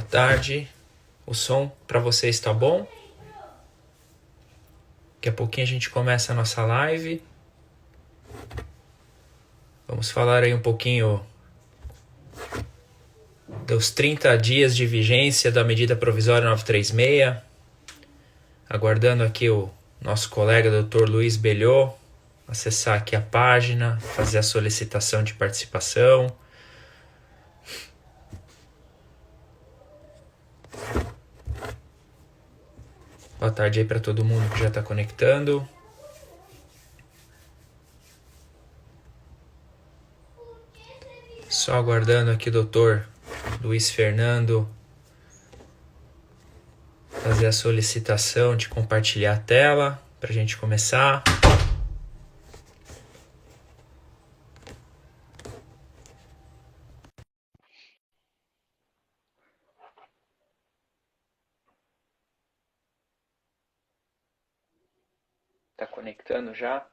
tarde. O som para você está bom? Daqui a pouquinho a gente começa a nossa live. Vamos falar aí um pouquinho dos 30 dias de vigência da medida provisória 936. Aguardando aqui o nosso colega Dr. Luiz Belhot acessar aqui a página, fazer a solicitação de participação. Boa tarde aí para todo mundo que já está conectando. Só aguardando aqui o doutor Luiz Fernando fazer a solicitação de compartilhar a tela para a gente começar. Está conectando já?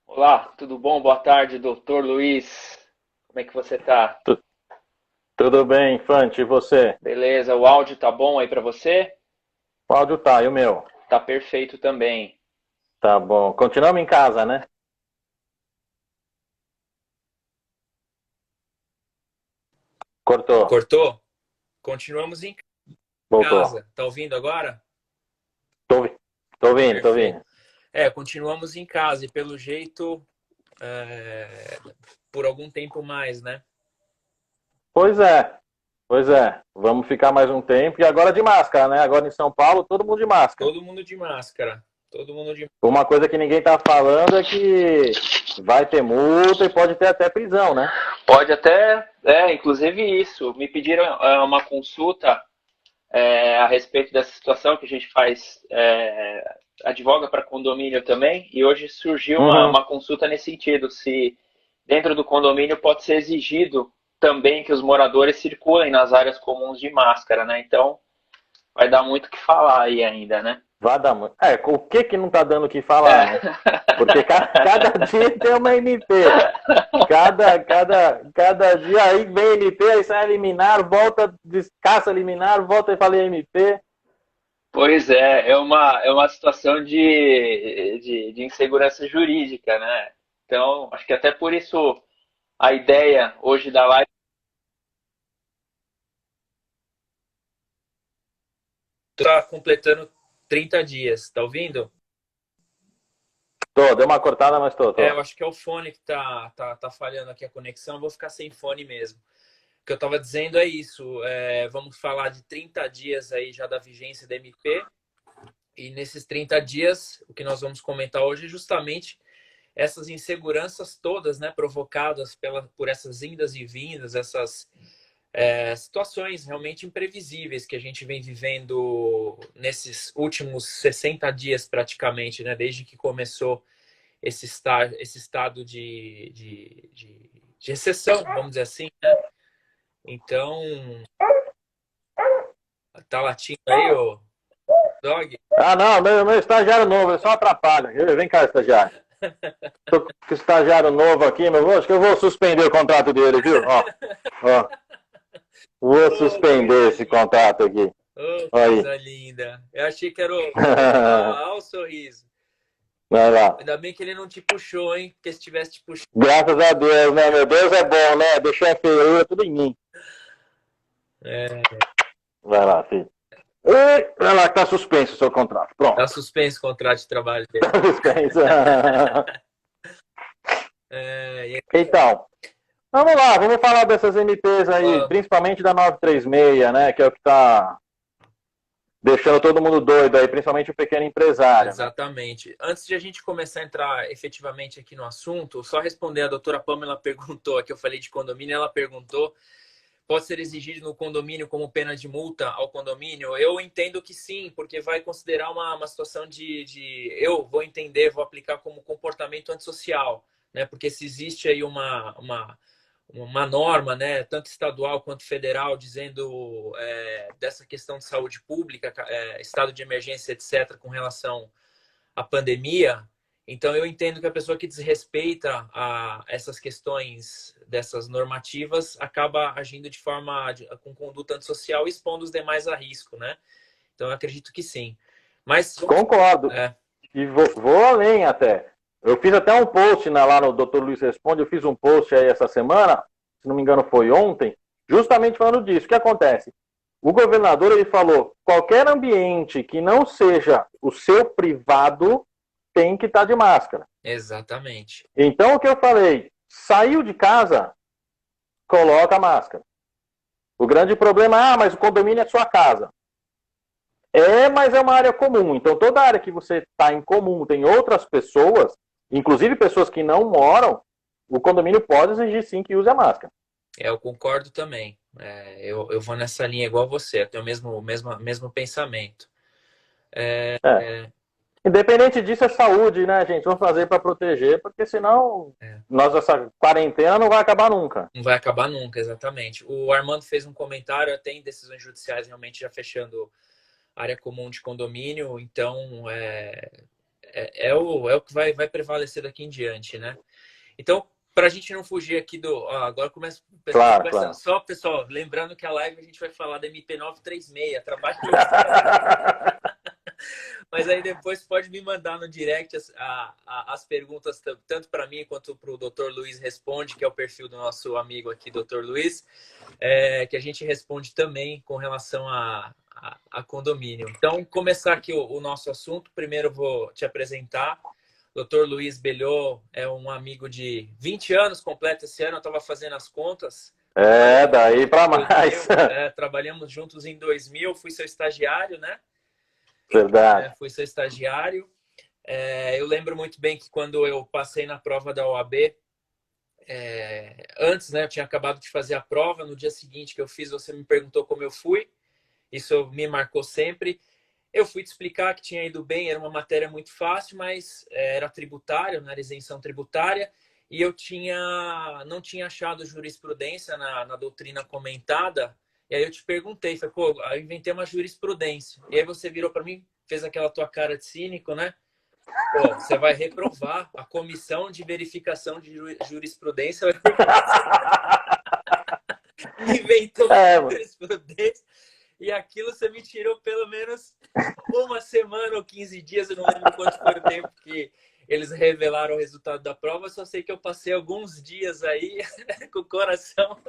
Olá, tudo bom? Boa tarde, doutor Luiz. Como é que você está? Tudo bem, Infante, e você? Beleza, o áudio tá bom aí para você? O áudio tá, e o meu? Tá perfeito também. Tá bom. Continuamos em casa, né? Cortou. Cortou? Continuamos em Voltou. casa. Tá ouvindo agora? Tô, tô ouvindo, tô Perfeito. ouvindo. Continuamos em casa e pelo jeito por algum tempo mais, né? Pois é, pois é. Vamos ficar mais um tempo. E agora de máscara, né? Agora em São Paulo, todo mundo de máscara. Todo mundo de máscara. Todo mundo de Uma coisa que ninguém tá falando é que vai ter multa e pode ter até prisão, né? Pode até, inclusive isso. Me pediram uma consulta a respeito dessa situação que a gente faz, advoga para condomínio também, e hoje surgiu Uhum. uma consulta nesse sentido, se dentro do condomínio pode ser exigido também que os moradores circulem nas áreas comuns de máscara, né? Então, vai dar muito o que falar aí ainda, né? Vai dar muito. O que não tá dando o que falar, É. né? Porque cada dia tem uma MP. Cada dia aí vem MP, aí sai liminar, volta, descaça liminar, volta e fala MP. Pois é uma situação de insegurança jurídica, né? Então, acho que até por isso a ideia hoje da live está completando 30 dias, tá ouvindo? Tô, deu uma cortada, mas Eu tô. acho que é o fone que tá falhando aqui a conexão, eu vou ficar sem fone mesmo. O que eu estava dizendo é isso, vamos falar de 30 dias aí já da vigência da MP, e nesses 30 dias, o que nós vamos comentar hoje é justamente essas inseguranças todas, né, provocadas por essas indas e vindas, essas situações realmente imprevisíveis que a gente vem vivendo nesses últimos 60 dias praticamente, né, desde que começou esse estado de exceção, vamos dizer assim, né? Então, tá latindo aí, ô dog? Ah, não, meu estagiário novo, ele só atrapalha. Vem cá, estagiário. Tô com estagiário novo aqui, acho que eu vou suspender o contrato dele, viu? Ó, vou Ô, suspender coisa esse linda. contrato aqui. Ô, Aí. coisa linda. Eu achei que era o sorriso. Vai lá. Ainda bem que ele não te puxou, hein? Porque se tivesse te puxado. Graças a Deus, né? Meu Deus é bom, né? Deixou a feiura tudo em mim. É, Vai lá, filho. E, vai lá que tá suspenso o seu contrato. tá Pronto. suspenso o contrato de trabalho Tá dele. suspenso. É, Então, vamos lá, vamos falar dessas MPs aí, vamos. principalmente da 936, né? Que é o que tá deixando todo mundo doido aí, principalmente o pequeno empresário, né? Exatamente. Antes de a gente começar a entrar efetivamente aqui no assunto, só responder a doutora Pamela perguntou, aqui eu falei de condomínio, ela perguntou, pode ser exigido no condomínio como pena de multa ao condomínio? Eu entendo que sim, porque vai considerar uma situação eu vou entender, vou aplicar como comportamento antissocial, né? Porque se existe aí uma norma, né, tanto estadual quanto federal, dizendo dessa questão de saúde pública, estado de emergência, etc., com relação à pandemia, Então, eu entendo que a pessoa que desrespeita essas questões dessas normativas acaba agindo com conduta antissocial e expondo os demais a risco, né? Então, eu acredito que sim. Mas concordo. E vou além até. Eu fiz até um post lá no Dr. Luiz Responde, eu fiz um post aí essa semana, se não me engano foi ontem, justamente falando disso. O que acontece? O governador ele falou, qualquer ambiente que não seja o seu privado tem que estar de máscara. Exatamente. Então o que eu falei, saiu de casa, coloca a máscara. O grande problema é, mas o condomínio é sua casa. Mas é uma área comum. Então toda área que você está em comum tem outras pessoas, inclusive pessoas que não moram, o condomínio pode exigir sim que use a máscara. Eu concordo também. Eu vou nessa linha igual você, eu tenho o mesmo pensamento. Independente disso, é saúde, né, gente? Vamos fazer para proteger, porque senão essa quarentena não vai acabar nunca. Não vai acabar nunca, exatamente. O Armando fez um comentário, até em decisões judiciais realmente já fechando área comum de condomínio, então é o que vai prevalecer daqui em diante, né? Então, para a gente não fugir aqui agora começa. Claro. Só, pessoal, lembrando que a live a gente vai falar da MP 936, trabalho. Mas aí depois pode me mandar no direct as perguntas, tanto para mim quanto para o Dr. Luiz Responde, que é o perfil do nosso amigo aqui, Dr. Luiz, que a gente responde também com relação a condomínio. Então, começar aqui o nosso assunto. Primeiro vou te apresentar. Dr. Luiz Belhot é um amigo de 20 anos, completo esse ano, eu estava fazendo as contas. Daí para mais. Trabalhamos juntos em 2000, fui seu estagiário, né? Verdade. Fui seu estagiário. Eu lembro muito bem que quando eu passei na prova da OAB, antes, né, eu tinha acabado de fazer a prova, no dia seguinte que eu fiz, você me perguntou como eu fui. Isso me marcou sempre. Eu fui te explicar que tinha ido bem, era uma matéria muito fácil, mas era tributário, não era isenção tributária, e eu não tinha achado jurisprudência na doutrina comentada, e aí eu te perguntei, falei, pô, eu inventei uma jurisprudência. E aí você virou para mim, fez aquela tua cara de cínico, né? Pô, você vai reprovar a comissão de verificação de jurisprudência. Inventou jurisprudência. E aquilo você me tirou pelo menos uma semana ou 15 dias, eu não lembro quanto foi o tempo que eles revelaram o resultado da prova, só sei que eu passei alguns dias aí com o coração.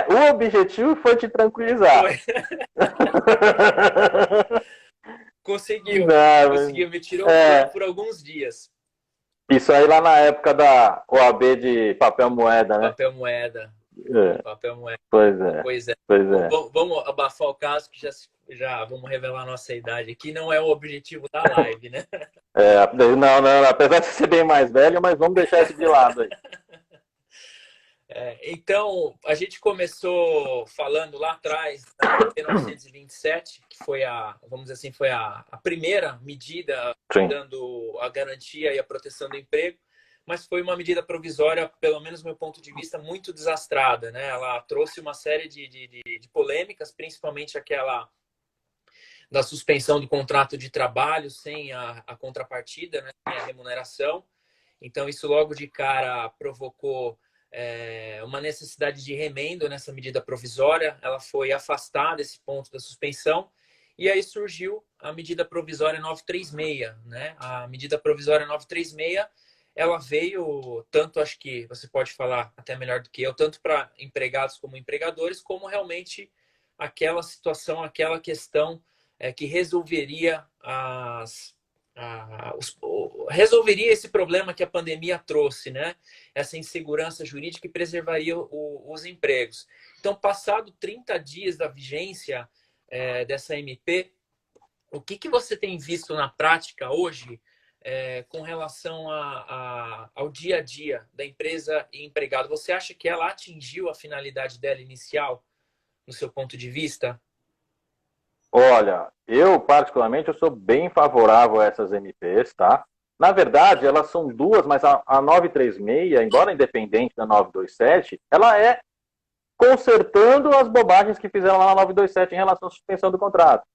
O objetivo foi te tranquilizar. Conseguiu, me tirou por alguns dias. Isso aí lá na época da OAB de papel moeda, né? Papel moeda. Papel moeda. Pois é. Vamos abafar o caso, que já vamos revelar a nossa idade aqui. Não é o objetivo da live, né? Não, apesar de ser bem mais velho, mas vamos deixar isso de lado aí. Então, a gente começou falando lá atrás, em 1927, que foi vamos dizer assim, foi a primeira medida dando a garantia e a proteção do emprego, mas foi uma medida provisória, pelo menos do meu ponto de vista, muito desastrada, né? Ela trouxe uma série de polêmicas, principalmente aquela da suspensão do contrato de trabalho sem a contrapartida, né? Sem a remuneração. Então, isso logo de cara provocou uma necessidade de remendo nessa medida provisória. Ela foi afastada esse ponto da suspensão e aí surgiu a medida provisória 936, né? A medida provisória 936, ela veio tanto, acho que você pode falar até melhor do que eu, tanto para empregados como empregadores, como realmente aquela situação, aquela questão que resolveria resolveria esse problema que a pandemia trouxe, né? Essa insegurança jurídica e preservaria os empregos. Então, passado 30 dias da vigência dessa MP, o que você tem visto na prática hoje com relação ao dia a dia da empresa e empregado? Você acha que ela atingiu a finalidade dela inicial, no seu ponto de vista? Olha, eu particularmente eu sou bem favorável a essas MPs, tá? Na verdade, elas são duas, mas a 936, embora independente da 927, ela é consertando as bobagens que fizeram lá na 927 em relação à suspensão do contrato.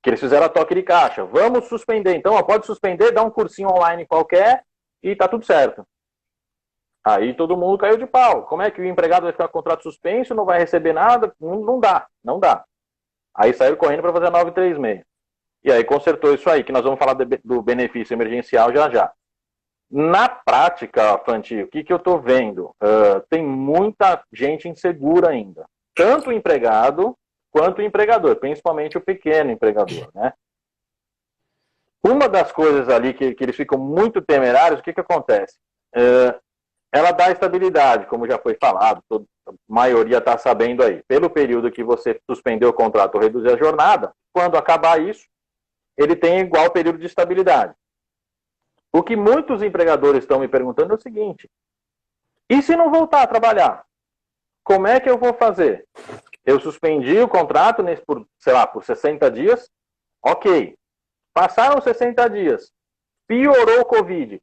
que eles fizeram a toque de caixa. Vamos suspender. Então, ó, pode suspender, dá um cursinho online qualquer e tá tudo certo. Aí todo mundo caiu de pau. Como é que o empregado vai ficar com o contrato suspenso, não vai receber nada? Não dá, não dá. Aí saíram correndo para fazer a 936. E aí consertou isso aí, que nós vamos falar do benefício emergencial já já. Na prática, Fanti, o que eu estou vendo? Tem muita gente insegura ainda. Tanto o empregado quanto o empregador, principalmente o pequeno empregador, né? Uma das coisas ali que eles ficam muito temerários, o que acontece? Ela dá estabilidade, como já foi falado, a maioria está sabendo aí. Pelo período que você suspendeu o contrato ou reduzir a jornada, quando acabar isso, ele tem igual período de estabilidade. O que muitos empregadores estão me perguntando é o seguinte: e se não voltar a trabalhar? Como é que eu vou fazer? Eu suspendi o contrato por 60 dias, ok. Passaram 60 dias, piorou o Covid,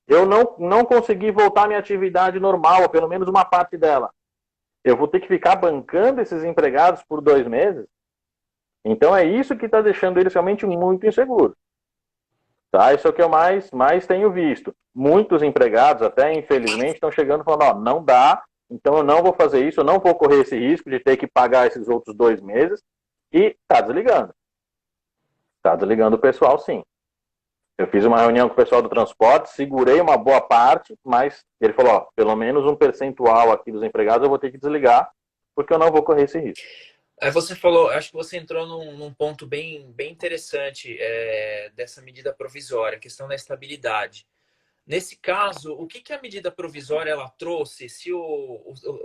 eu não consegui voltar à minha atividade normal, ou pelo menos uma parte dela. Eu vou ter que ficar bancando esses empregados por 2 meses? Então é isso que está deixando eles realmente muito inseguros. Tá? Isso é o que eu mais tenho visto. Muitos empregados, até infelizmente, estão chegando e falando, ó, não dá, então eu não vou fazer isso, eu não vou correr esse risco de ter que pagar esses outros 2 meses, e está desligando. Está desligando o pessoal, sim. Eu fiz uma reunião com o pessoal do transporte, segurei uma boa parte, mas ele falou, ó, pelo menos um percentual aqui dos empregados eu vou ter que desligar, porque eu não vou correr esse risco. Você falou, acho que você entrou num ponto bem interessante dessa medida provisória, a questão da estabilidade. Nesse caso, o que a medida provisória ela trouxe? Se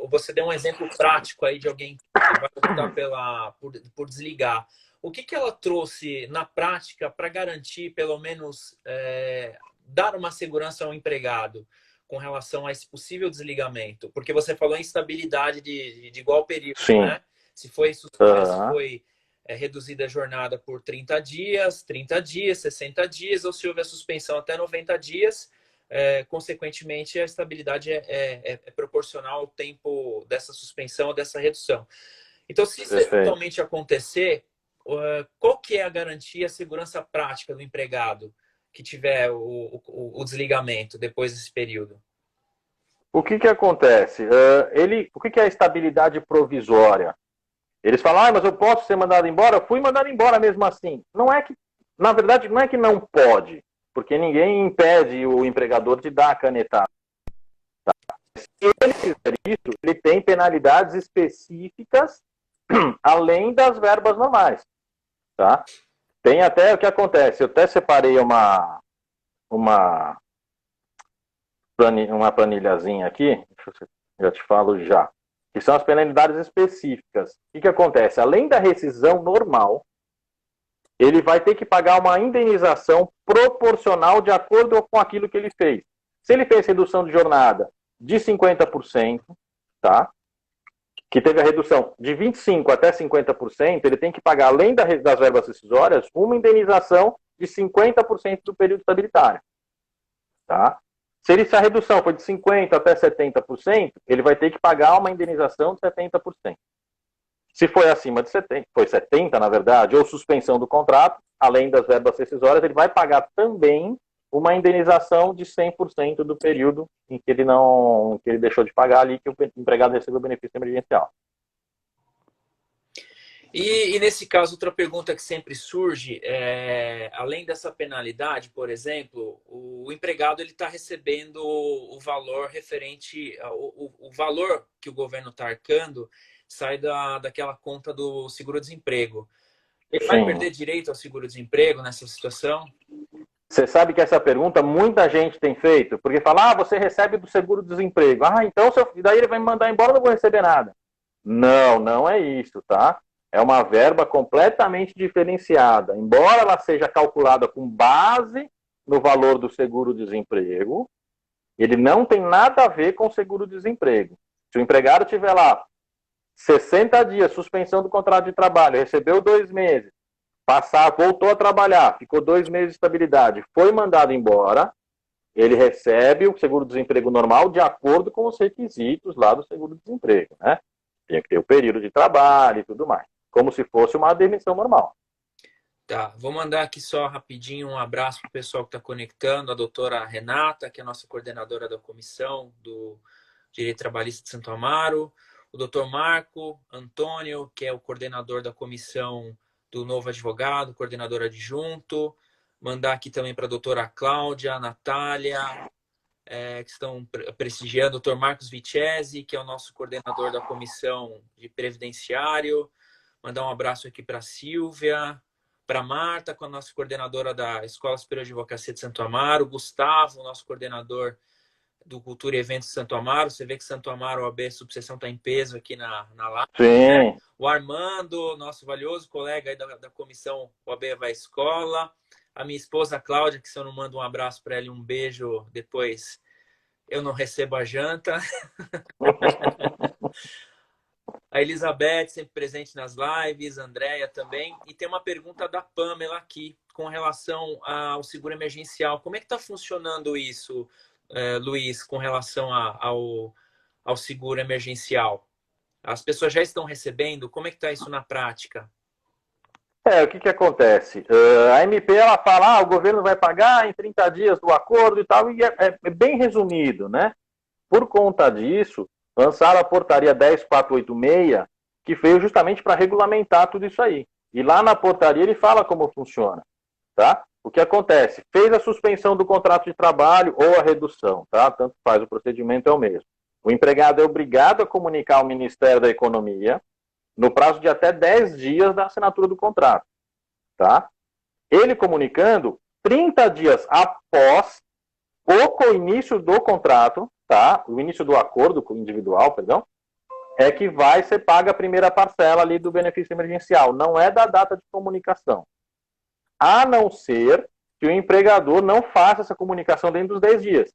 você deu um exemplo prático aí de alguém que vai optar por desligar. O que ela trouxe na prática para garantir, pelo menos, dar uma segurança ao empregado com relação a esse possível desligamento? Porque você falou em estabilidade de igual período, sim, né? Se foi reduzida a jornada por 30 dias, 60 dias, ou se houve a suspensão até 90 dias, consequentemente a estabilidade é proporcional ao tempo dessa suspensão ou dessa redução. Então, se isso eventualmente acontecer, qual que é a garantia, a segurança prática do empregado que tiver o desligamento depois desse período? O que acontece? O que é a estabilidade provisória? Eles falam, mas eu posso ser mandado embora? Eu fui mandado embora mesmo assim. Não é que, na verdade, não é que não pode, porque ninguém impede o empregador de dar a canetada. Tá? Se ele fizer isso, ele tem penalidades específicas além das verbas normais. Tá? Tem até o que acontece. Eu até separei uma planilhazinha aqui, já te falo já, que são as penalidades específicas. O que acontece? Além da rescisão normal, ele vai ter que pagar uma indenização proporcional de acordo com aquilo que ele fez. Se ele fez redução de jornada de 50%, tá? Que teve a redução de 25% até 50%, ele tem que pagar, além das verbas rescisórias, uma indenização de 50% do período estabilitário. Tá? Se a redução foi de 50% até 70%, ele vai ter que pagar uma indenização de 70%. Se foi acima de 70%, foi 70%, na verdade, ou suspensão do contrato, além das verbas rescisórias, ele vai pagar também uma indenização de 100% do período em que ele deixou de pagar ali, que o empregado recebeu o benefício emergencial. E nesse caso, outra pergunta que sempre surge, além dessa penalidade, por exemplo, o empregado está recebendo o valor referente, o valor que o governo está arcando sai daquela conta do seguro-desemprego. Ele vai perder direito ao seguro-desemprego nessa situação? Você sabe que essa pergunta muita gente tem feito, porque fala, você recebe do seguro-desemprego. Então daí ele vai me mandar embora, eu não vou receber nada. Não, não é isso, tá? É uma verba completamente diferenciada. Embora ela seja calculada com base no valor do seguro-desemprego, ele não tem nada a ver com o seguro-desemprego. Se o empregado tiver lá 60 dias, suspensão do contrato de trabalho, recebeu 2 meses, voltou a trabalhar, ficou 2 meses de estabilidade, foi mandado embora, ele recebe o seguro-desemprego normal de acordo com os requisitos lá do seguro-desemprego, né? Tem que ter o período de trabalho e tudo mais, como se fosse uma demissão normal. Tá, vou mandar aqui só rapidinho um abraço para o pessoal que está conectando, a doutora Renata, que é a nossa coordenadora da comissão do Direito Trabalhista de Santo Amaro, o doutor Marco Antônio, que é o coordenador da comissão do Novo Advogado, coordenador adjunto, mandar aqui também para a doutora Cláudia, a Natália, que estão prestigiando, o doutor Marcos Vichese, que é o nosso coordenador da comissão de previdenciário, mandar um abraço aqui para a Silvia, para a Marta, com a nossa coordenadora da Escola Superior de Advocacia de Santo Amaro, o Gustavo, nosso coordenador do Cultura e Eventos de Santo Amaro. Você vê que Santo Amaro, a OAB Subseção, está em peso aqui na live. Sim. Né? O Armando, nosso valioso colega aí da comissão OAB Vai Escola. A minha esposa Cláudia, que se eu não mando um abraço para ela e um beijo, depois eu não recebo a janta. A Elizabeth, sempre presente nas lives, a Andréia também. E tem uma pergunta da Pamela aqui, com relação ao seguro emergencial. Como é que está funcionando isso, Luiz, com relação ao seguro emergencial? As pessoas já estão recebendo? Como é que está isso na prática? O que acontece? A MP, ela fala, o governo vai pagar em 30 dias do acordo e tal, e é bem resumido, né? Por conta disso, lançaram a portaria 10486, que veio justamente para regulamentar tudo isso aí. E lá na portaria ele fala como funciona, tá? O que acontece? Fez a suspensão do contrato de trabalho ou a redução, tá? Tanto faz, o procedimento é o mesmo. O empregado é obrigado a comunicar ao Ministério da Economia no prazo de até 10 dias da assinatura do contrato, tá? Ele comunicando 30 dias após o início do contrato, tá? O início do acordo individual, perdão, é que vai ser paga a primeira parcela ali do benefício emergencial. Não é da data de comunicação. A não ser que o empregador não faça essa comunicação dentro dos 10 dias.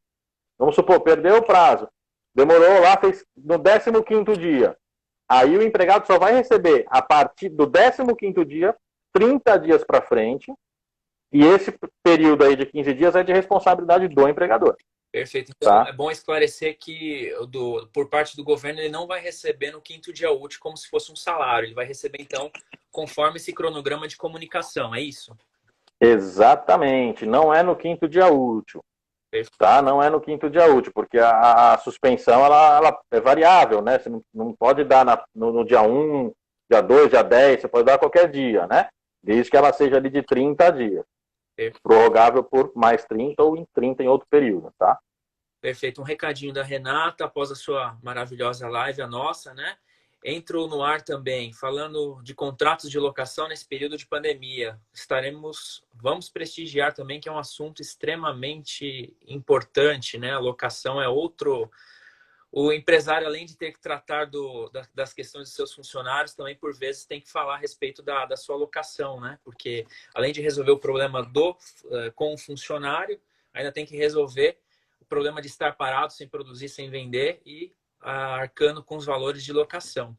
Vamos supor, perdeu o prazo. Demorou lá, fez no 15º dia. Aí o empregado só vai receber, a partir do 15º dia, 30 dias para frente, e esse período aí de 15 dias é de responsabilidade do empregador. Perfeito. Então, é bom esclarecer que, por parte do governo, ele não vai receber no 5º dia útil como se fosse um salário. Ele vai receber, então, conforme esse cronograma de comunicação. É isso? Exatamente. Não é no 5º dia útil. Tá? Não é no 5º dia útil, porque a suspensão ela é variável, né? Você não pode dar no dia 1, dia 2, dia 10, você pode dar qualquer dia, né? Desde que ela seja ali de 30 dias. Prorrogável por mais 30 ou em 30 em outro período, tá? Perfeito. Um recadinho da Renata, após a sua maravilhosa live, a nossa, né? Entrou no ar também, falando de contratos de locação nesse período de pandemia. Vamos prestigiar também, que é um assunto extremamente importante, né? A locação é outro... O empresário, além de ter que tratar das questões dos seus funcionários, também, por vezes, tem que falar a respeito da sua locação, né? Porque, além de resolver o problema com o funcionário, ainda tem que resolver o problema de estar parado, sem produzir, sem vender e arcando com os valores de locação.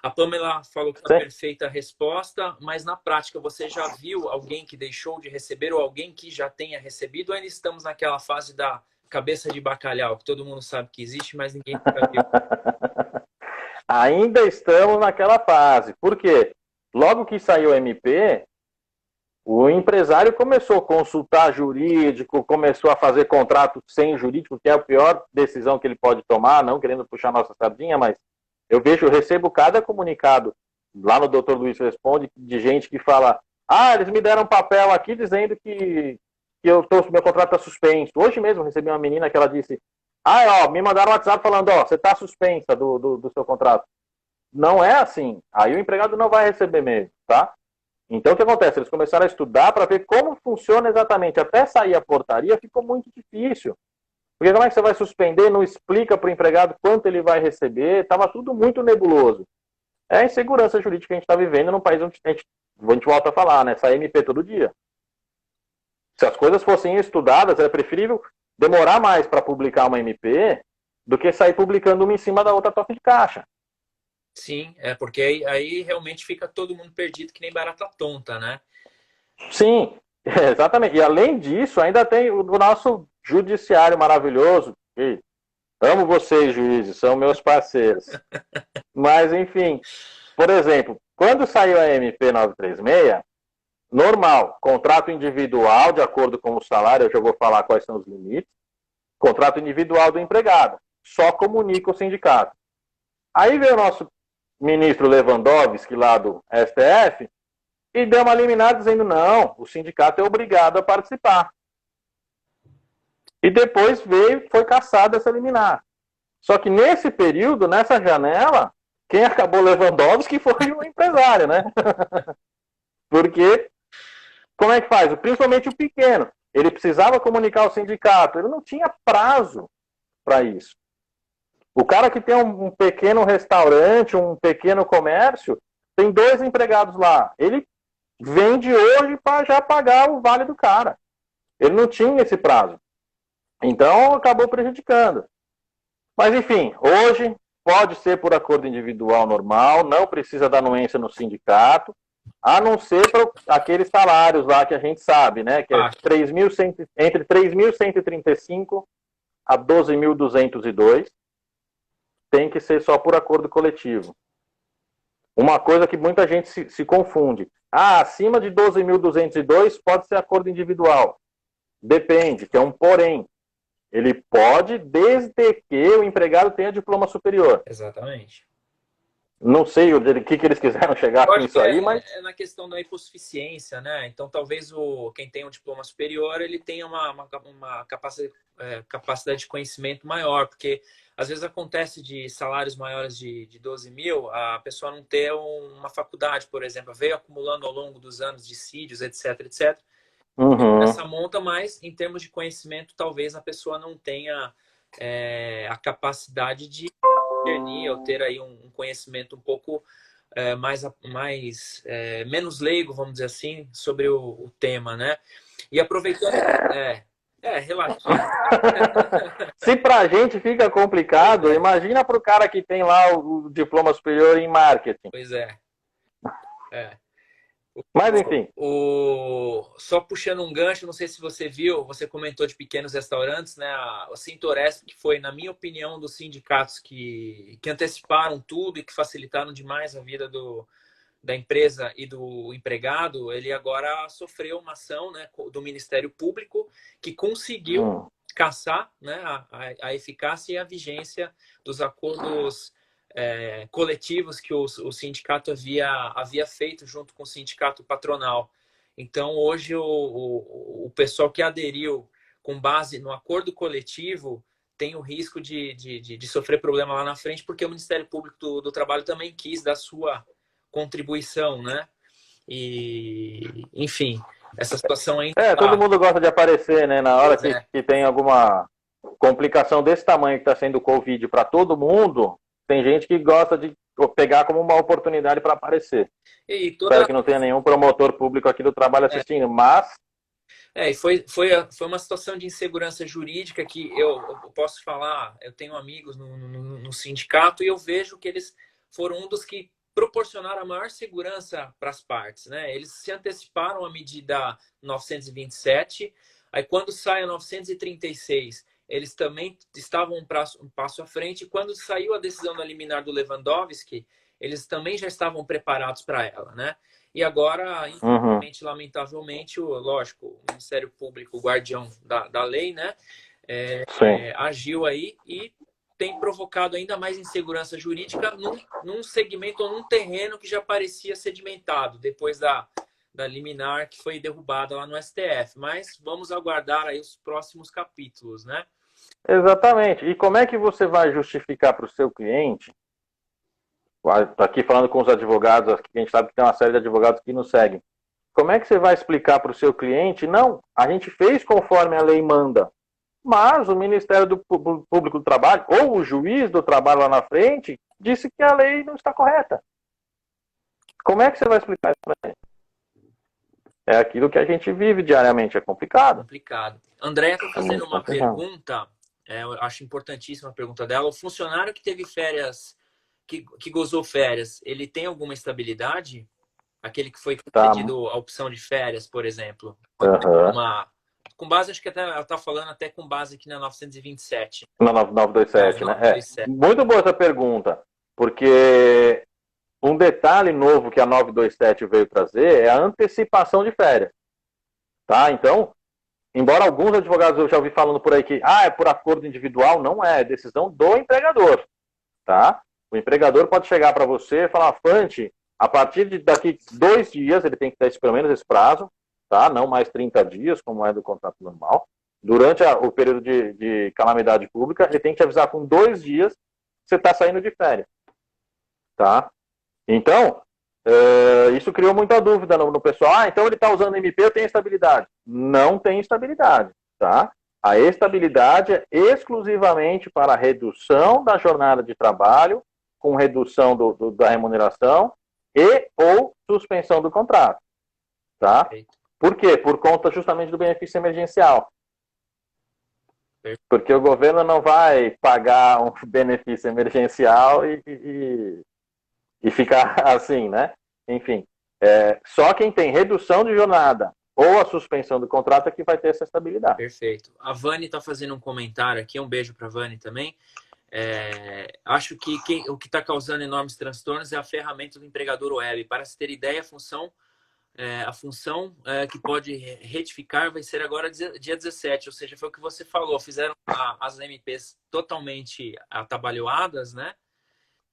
A Pamela falou que está perfeita a resposta, mas na prática você já viu alguém que deixou de receber ou alguém que já tenha recebido, ou ainda estamos naquela fase da cabeça de bacalhau, que todo mundo sabe que existe, mas ninguém nunca viu? Ainda estamos naquela fase. Por quê? Logo que saiu o MP, o empresário começou a consultar jurídico, começou a fazer contrato sem jurídico, que é a pior decisão que ele pode tomar, não querendo puxar nossa sardinha, mas eu recebo cada comunicado lá no Dr. Luiz Responde, de gente que fala, eles me deram um papel aqui dizendo que meu contrato está suspenso. Hoje mesmo recebi uma menina que ela disse, me mandaram um WhatsApp falando, você está suspensa do seu contrato. Não é assim. Aí o empregado não vai receber mesmo, tá? Então, o que acontece? Eles começaram a estudar para ver como funciona exatamente. Até sair a portaria ficou muito difícil. Porque como é que você vai suspender, não explica para o empregado quanto ele vai receber, estava tudo muito nebuloso. É a insegurança jurídica que a gente está vivendo num país onde a gente volta a falar, né? Sai MP todo dia. Se as coisas fossem estudadas, era preferível demorar mais para publicar uma MP do que sair publicando uma em cima da outra toque de caixa. Sim, porque aí realmente fica todo mundo perdido que nem barata tonta, né? Sim, exatamente. E além disso, ainda tem o nosso judiciário maravilhoso. E amo vocês, juízes, são meus parceiros. Mas, enfim, por exemplo, quando saiu a MP 936, normal, contrato individual, de acordo com o salário, eu já vou falar quais são os limites, contrato individual do empregado, só comunica o sindicato. Aí veio o nosso ministro Lewandowski, lá do STF, e deu uma liminar dizendo, não, o sindicato é obrigado a participar. E depois foi cassada essa liminar. Só que nesse período, nessa janela, quem acabou Lewandowski foi o empresário, né? Porque, como é que faz? Principalmente o pequeno. Ele precisava comunicar ao sindicato, ele não tinha prazo para isso. O cara que tem um pequeno restaurante, um pequeno comércio, tem 2 empregados lá. Ele vende hoje para já pagar o vale do cara. Ele não tinha esse prazo. Então, acabou prejudicando. Mas, enfim, hoje pode ser por acordo individual normal, não precisa da anuência no sindicato, a não ser para aqueles salários lá que a gente sabe, né? Que é entre 3.135 a 12.202, tem que ser só por acordo coletivo. Uma coisa que muita gente se confunde. Acima de 12.202 pode ser acordo individual. Depende, que é um porém. Ele pode, desde que o empregado tenha diploma superior. Exatamente. Não sei o que eles quiseram chegar com isso aí, mas... É na questão da hipossuficiência, né? Então, talvez quem tem um diploma superior, ele tenha uma capacidade de conhecimento maior, porque às vezes acontece de salários maiores de 12 mil, a pessoa não ter uma faculdade, por exemplo, veio acumulando ao longo dos anos dissídios, etc, etc. Essa monta, mas em termos de conhecimento, talvez a pessoa não tenha a capacidade de discernir ou ter aí um conhecimento um pouco menos leigo, vamos dizer assim, sobre o tema, né? E aproveitando... relativo. Se pra gente fica complicado, imagina pro cara que tem lá o diploma superior em marketing. Pois é. Mas, enfim. Só puxando um gancho, não sei se você viu, você comentou de pequenos restaurantes, né? O Sintoresp, que foi, na minha opinião, dos sindicatos que anteciparam tudo e que facilitaram demais a vida da empresa e do empregado, ele agora sofreu uma ação, né, do Ministério Público que conseguiu cassar, né, a eficácia e a vigência dos acordos coletivos que o sindicato havia feito junto com o sindicato patronal. Então, hoje, o pessoal que aderiu com base no acordo coletivo tem o risco de sofrer problema lá na frente, porque o Ministério Público do Trabalho também quis dar sua contribuição, né? E, enfim, essa situação ainda... todo mundo gosta de aparecer, né? Na hora que tem alguma complicação desse tamanho que está sendo o Covid para todo mundo, tem gente que gosta de pegar como uma oportunidade para aparecer. Espero que não tenha nenhum promotor público aqui do trabalho assistindo, mas... E foi uma situação de insegurança jurídica que eu posso falar, eu tenho amigos no sindicato e eu vejo que eles foram um dos que proporcionaram a maior segurança para as partes, né? Eles se anteciparam à medida 927, aí quando sai a 936, eles também estavam um passo à frente, e quando saiu a decisão da liminar do Lewandowski, eles também já estavam preparados para ela, né? E agora, infelizmente, lamentavelmente, lógico, o Ministério Público, o guardião da lei, né, agiu aí e tem provocado ainda mais insegurança jurídica num segmento ou num terreno que já parecia sedimentado depois da liminar que foi derrubada lá no STF. Mas vamos aguardar aí os próximos capítulos, né? Exatamente. E como é que você vai justificar para o seu cliente? Estou aqui falando com os advogados, a gente sabe que tem uma série de advogados que nos seguem. Como é que você vai explicar para o seu cliente? Não, a gente fez conforme a lei manda. Mas o Ministério Público do Trabalho, ou o juiz do trabalho lá na frente, disse que a lei não está correta. Como é que você vai explicar isso para ele? É aquilo que a gente vive diariamente, é complicado. André está fazendo uma pergunta, eu acho importantíssima a pergunta dela. O funcionário que teve férias, que gozou férias, ele tem alguma estabilidade? Aquele que foi concedido a opção de férias, por exemplo? Com base, acho que até ela está falando até com base aqui na 927. Na 927, né? Muito boa essa pergunta, porque Um detalhe novo que a 927 veio trazer é a antecipação de férias. Tá? Então, embora alguns advogados eu já ouvi falando por aí que é por acordo individual, não é decisão do empregador. Tá? O empregador pode chegar para você e falar, Fante, a partir de daqui 2 dias, ele tem que ter pelo menos esse prazo, tá? Não mais 30 dias, como é do contrato normal. Durante o período de calamidade pública, ele tem que te avisar com 2 dias que você está saindo de férias. Tá? Então, isso criou muita dúvida no pessoal. Então ele está usando MP, eu tenho estabilidade. Não tem estabilidade. Tá? A estabilidade é exclusivamente para a redução da jornada de trabalho, com redução da remuneração e ou suspensão do contrato. Tá? Por quê? Por conta justamente do benefício emergencial. Porque o governo não vai pagar um benefício emergencial e ficar assim, né? Enfim, só quem tem redução de jornada ou a suspensão do contrato é que vai ter essa estabilidade. Perfeito. A Vani está fazendo um comentário aqui, um beijo para a Vani também. Acho que o que está causando enormes transtornos é a ferramenta do empregador web. Para se ter ideia, a função que pode retificar vai ser agora dia 17, ou seja, foi o que você falou, fizeram as MPs totalmente atabalhoadas, né?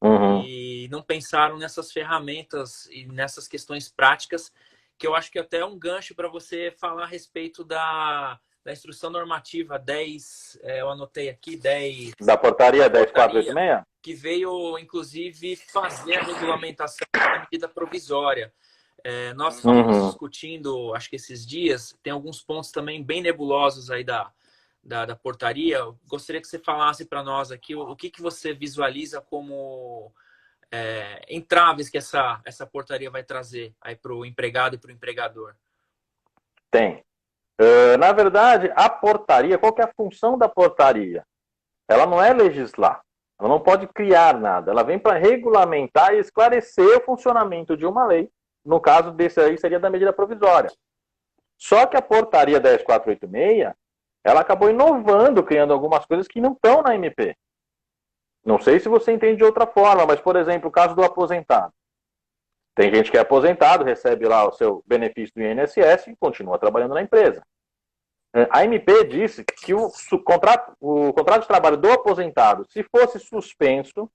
Uhum. E não pensaram nessas ferramentas e nessas questões práticas, que eu acho que até é um gancho para você falar a respeito da instrução normativa 10, eu anotei aqui, 10... Da portaria 10486? Que veio, inclusive, fazer a regulamentação da medida provisória. Nós estávamos discutindo, acho que esses dias, tem alguns pontos também bem nebulosos aí da portaria. Eu gostaria que você falasse para nós aqui o que você visualiza como entraves que essa portaria vai trazer aí para o empregado e para o empregador. Tem. Na verdade, a portaria, qual que é a função da portaria? Ela não é legislar. Ela não pode criar nada. Ela vem para regulamentar e esclarecer o funcionamento de uma lei. No caso desse aí, seria da medida provisória. Só que a portaria 10486, ela acabou inovando, criando algumas coisas que não estão na MP. Não sei se você entende de outra forma, mas, por exemplo, o caso do aposentado. Tem gente que é aposentado, recebe lá o seu benefício do INSS e continua trabalhando na empresa. A MP disse que o contrato de trabalho do aposentado, se fosse suspenso,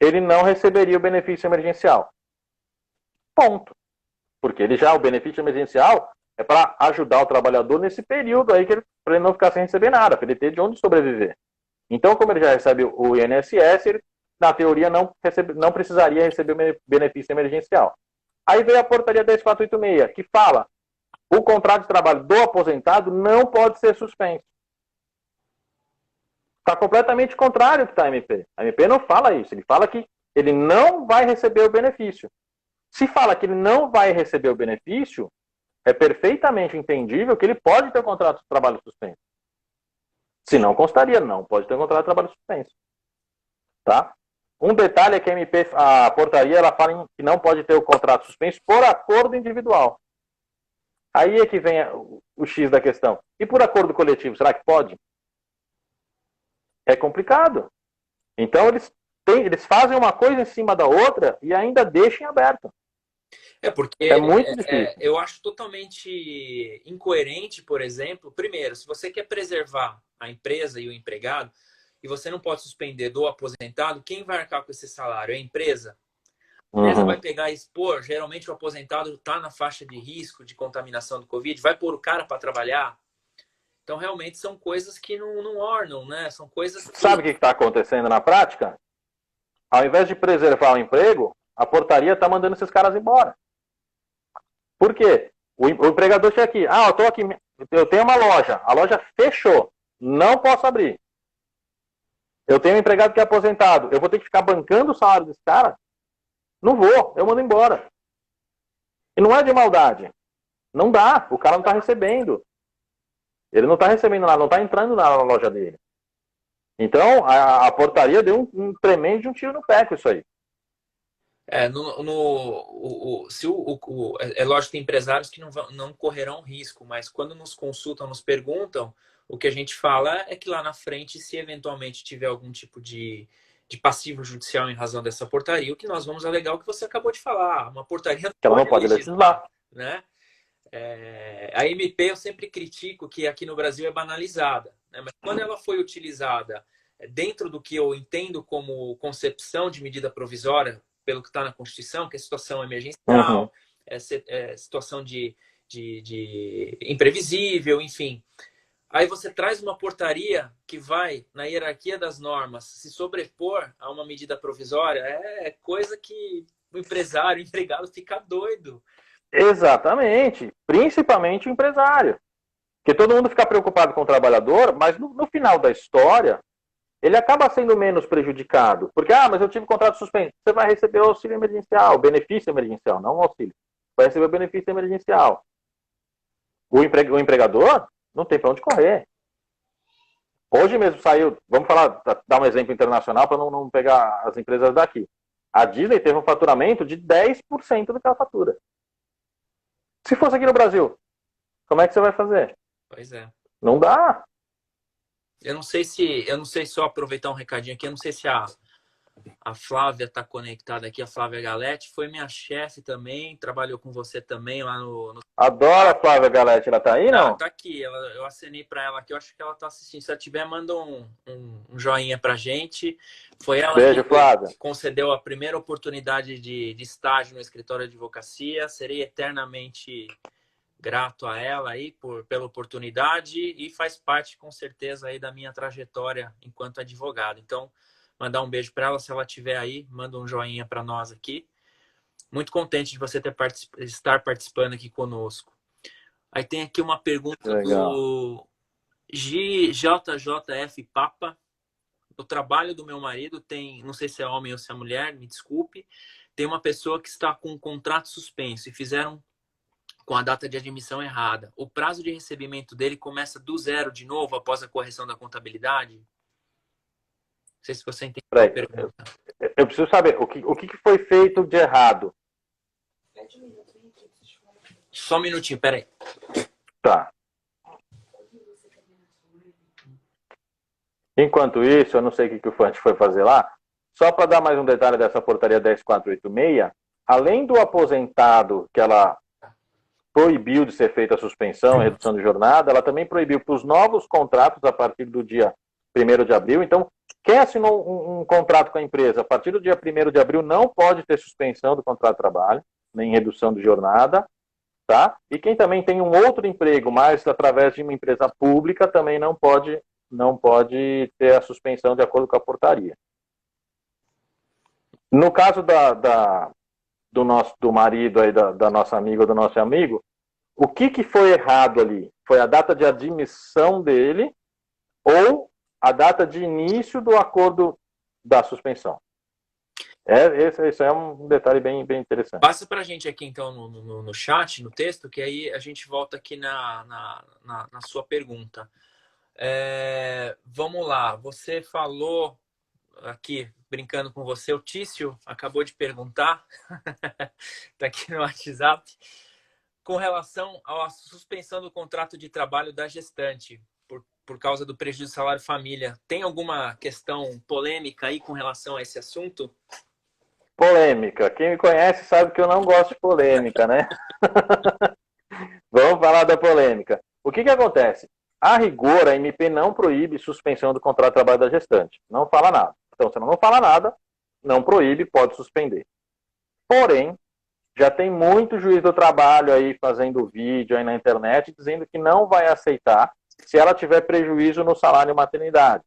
ele não receberia o benefício emergencial. Ponto. Porque o benefício emergencial é para ajudar o trabalhador nesse período aí, para ele não ficar sem receber nada, para ele ter de onde sobreviver. Então, como ele já recebe o INSS, ele, na teoria, não precisaria receber o benefício emergencial. Aí veio a portaria 10486, que fala o contrato de trabalho do aposentado não pode ser suspenso. Está completamente contrário ao que está a MP. A MP não fala isso, ele fala que ele não vai receber o benefício. Se fala que ele não vai receber o benefício, é perfeitamente entendível que ele pode ter um contrato de trabalho suspenso. Se não constaria, não pode ter um contrato de trabalho suspenso. Tá? Um detalhe é que a portaria ela fala que não pode ter o contrato suspenso por acordo individual. Aí é que vem o X da questão. E por acordo coletivo, será que pode? É complicado. Então eles fazem uma coisa em cima da outra e ainda deixam em aberto. Porque é muito difícil. Eu acho totalmente incoerente, por exemplo, primeiro, se você quer preservar a empresa e o empregado, e você não pode suspender do aposentado, quem vai arcar com esse salário? É a empresa? A empresa vai pegar e expor, geralmente o aposentado está na faixa de risco de contaminação do Covid, vai pôr o cara para trabalhar? Então, realmente, são coisas que não ornam, né? São coisas que... Sabe o que está acontecendo na prática? Ao invés de preservar o emprego, a portaria está mandando esses caras embora. Por quê? O empregador chega aqui, eu tenho uma loja, a loja fechou, não posso abrir. Eu tenho um empregado que é aposentado, eu vou ter que ficar bancando o salário desse cara? Não vou, eu mando embora. E não é de maldade. Não dá, o cara não está recebendo. Ele não está recebendo nada, não está entrando na loja dele. Então, a portaria deu um tremendo de um tiro no pé com isso aí. É lógico que tem empresários que não correrão risco, mas quando nos consultam, nos perguntam, o que a gente fala é que lá na frente, se eventualmente tiver algum tipo de de passivo judicial em razão dessa portaria, o que nós vamos alegar o que você acabou de falar. Uma portaria Que ela não pode legislar. Né? A MP eu sempre critico que aqui no Brasil é banalizada, né? Mas quando ela foi utilizada dentro do que eu entendo como concepção de medida provisória, pelo que está na Constituição, que é situação emergencial, situação de imprevisível, enfim. Aí você traz uma portaria que vai, na hierarquia das normas, se sobrepor a uma medida provisória, é coisa que o empresário, o empregado fica doido. Exatamente. Principalmente o empresário. Porque todo mundo fica preocupado com o trabalhador, mas no final da história, ele acaba sendo menos prejudicado. Porque, mas eu tive contrato suspenso. Você vai receber o auxílio emergencial, benefício emergencial, não o auxílio. Vai receber o benefício emergencial. O empregador não tem para onde correr. Hoje mesmo saiu, vamos falar, dar um exemplo internacional para não pegar as empresas daqui. A Disney teve um faturamento de 10% do que ela fatura. Se fosse aqui no Brasil, como é que você vai fazer? Pois é. Não dá. Eu não sei só aproveitar um recadinho aqui, eu não sei se a Flávia está conectada aqui, a Flávia Galete, foi minha chefe também, trabalhou com você também lá no... Adoro a Flávia Galete, ela tá aí, não? Tá aqui, eu acenei para ela aqui, eu acho que ela tá assistindo. Se ela tiver, manda um joinha pra gente. Foi ela Beijo, Flávia. que concedeu a primeira oportunidade de estágio no escritório de advocacia. Serei eternamente grato a ela aí pela oportunidade e faz parte, com certeza, aí da minha trajetória enquanto advogado. Então, mandar um beijo para ela, se ela estiver aí, manda um joinha para nós aqui. Muito contente de você estar participando aqui conosco. Aí tem aqui uma pergunta do JJF Papa. O trabalho do meu marido tem, não sei se é homem ou se é mulher, me desculpe, tem uma pessoa que está com um contrato suspenso e fizeram com a data de admissão errada. O prazo de recebimento dele começa do zero de novo após a correção da contabilidade? Não sei se você entendeu a pergunta. Eu preciso saber, o que foi feito de errado? Só um minutinho, peraí. Tá. Enquanto isso, eu não sei o que o Fante foi fazer lá, só para dar mais um detalhe dessa portaria 10486, além do aposentado que ela proibiu de ser feita a suspensão e redução de jornada, ela também proibiu para os novos contratos a partir do dia 1º de abril. Então, quem assinou um contrato com a empresa a partir do dia 1º de abril não pode ter suspensão do contrato de trabalho, nem redução de jornada, tá? E quem também tem um outro emprego, mas através de uma empresa pública, também não pode ter a suspensão de acordo com a portaria. No caso do marido aí, da nossa amiga ou do nosso amigo, o que foi errado ali? Foi a data de admissão dele ou a data de início do acordo da suspensão? Esse é um detalhe bem interessante. Passa para a gente aqui, então, no chat, no texto, que aí a gente volta aqui na sua pergunta. Vamos lá. Você falou aqui, brincando com você, o Tício acabou de perguntar, está aqui no WhatsApp, com relação à suspensão do contrato de trabalho da gestante, por causa do prejuízo do salário família. Tem alguma questão polêmica aí com relação a esse assunto? Polêmica. Quem me conhece sabe que eu não gosto de polêmica, né? Vamos falar da polêmica. O que acontece? A rigor, a MP não proíbe suspensão do contrato de trabalho da gestante. Não fala nada. Então, se ela não fala nada, não proíbe, pode suspender. Porém, já tem muito juiz do trabalho aí fazendo vídeo aí na internet dizendo que não vai aceitar se ela tiver prejuízo no salário maternidade.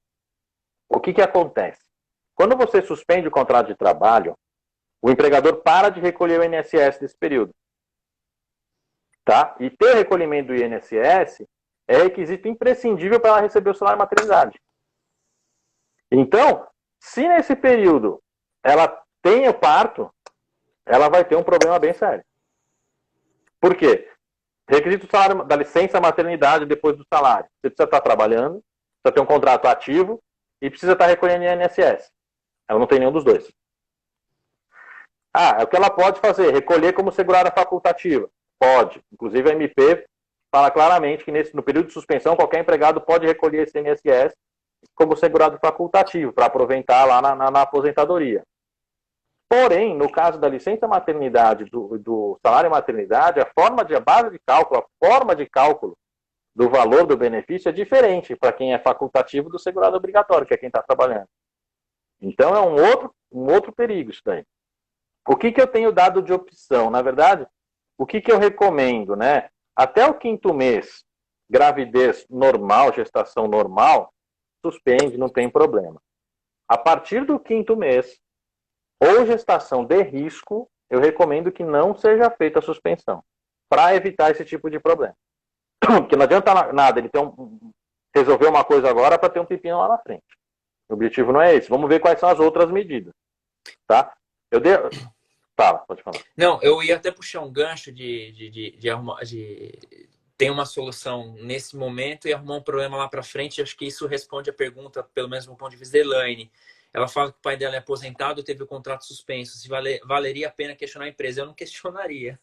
O que acontece? Quando você suspende o contrato de trabalho, o empregador para de recolher o INSS nesse período. Tá? E ter recolhimento do INSS é requisito imprescindível para ela receber o salário maternidade. Então, se nesse período ela tem o parto, ela vai ter um problema bem sério. Por quê? Requisito do salário, da licença maternidade depois do salário. Você precisa estar trabalhando, precisa ter um contrato ativo e precisa estar recolhendo INSS. Ela não tem nenhum dos dois. O que ela pode fazer? Recolher como segurada facultativa. Pode. Inclusive a MP fala claramente que no período de suspensão qualquer empregado pode recolher esse INSS como segurado facultativo, para aproveitar lá na aposentadoria. Porém, no caso da licença maternidade, do salário maternidade, a base de cálculo, a forma de cálculo do valor do benefício é diferente para quem é facultativo do segurado obrigatório, que é quem está trabalhando. Então, é um outro perigo isso daí. O que eu tenho dado de opção? Na verdade, o que eu recomendo, né? Até o 5º mês, gravidez normal, gestação normal, suspende, não tem problema. A partir do 5º mês, ou gestação de risco, eu recomendo que não seja feita a suspensão, para evitar esse tipo de problema. Porque não adianta nada ele resolver uma coisa agora para ter um pepino lá na frente. O objetivo não é esse. Vamos ver quais são as outras medidas. Tá? Fala, pode falar. Não, eu ia até puxar um gancho ter uma solução nesse momento e arrumar um problema lá para frente. Acho que isso responde a pergunta, pelo menos do ponto de vista da Elaine. Ela fala que o pai dela é aposentado, teve o contrato suspenso. Se valeria a pena questionar a empresa? Eu não questionaria.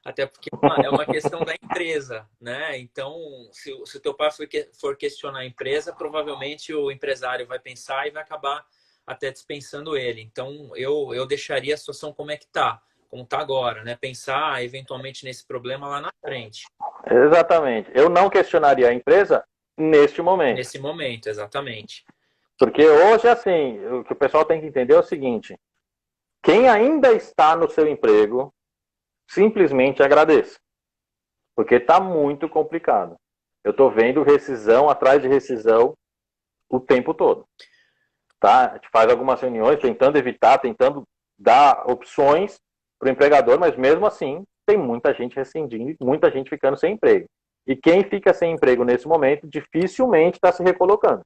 Até porque é uma questão da empresa, né? Então, se o teu pai for questionar a empresa, provavelmente o empresário vai pensar e vai acabar até dispensando ele. Então, eu deixaria a situação como é que tá, como tá agora, né? Pensar eventualmente nesse problema lá na frente. Exatamente. Eu não questionaria a empresa neste momento. Nesse momento, exatamente. Porque hoje, assim, o que o pessoal tem que entender é o seguinte: quem ainda está no seu emprego, simplesmente agradeça. Porque está muito complicado. Eu estou vendo rescisão atrás de rescisão o tempo todo. Tá? A gente faz algumas reuniões tentando evitar, tentando dar opções para o empregador, mas mesmo assim tem muita gente rescindindo e muita gente ficando sem emprego. E quem fica sem emprego nesse momento dificilmente está se recolocando.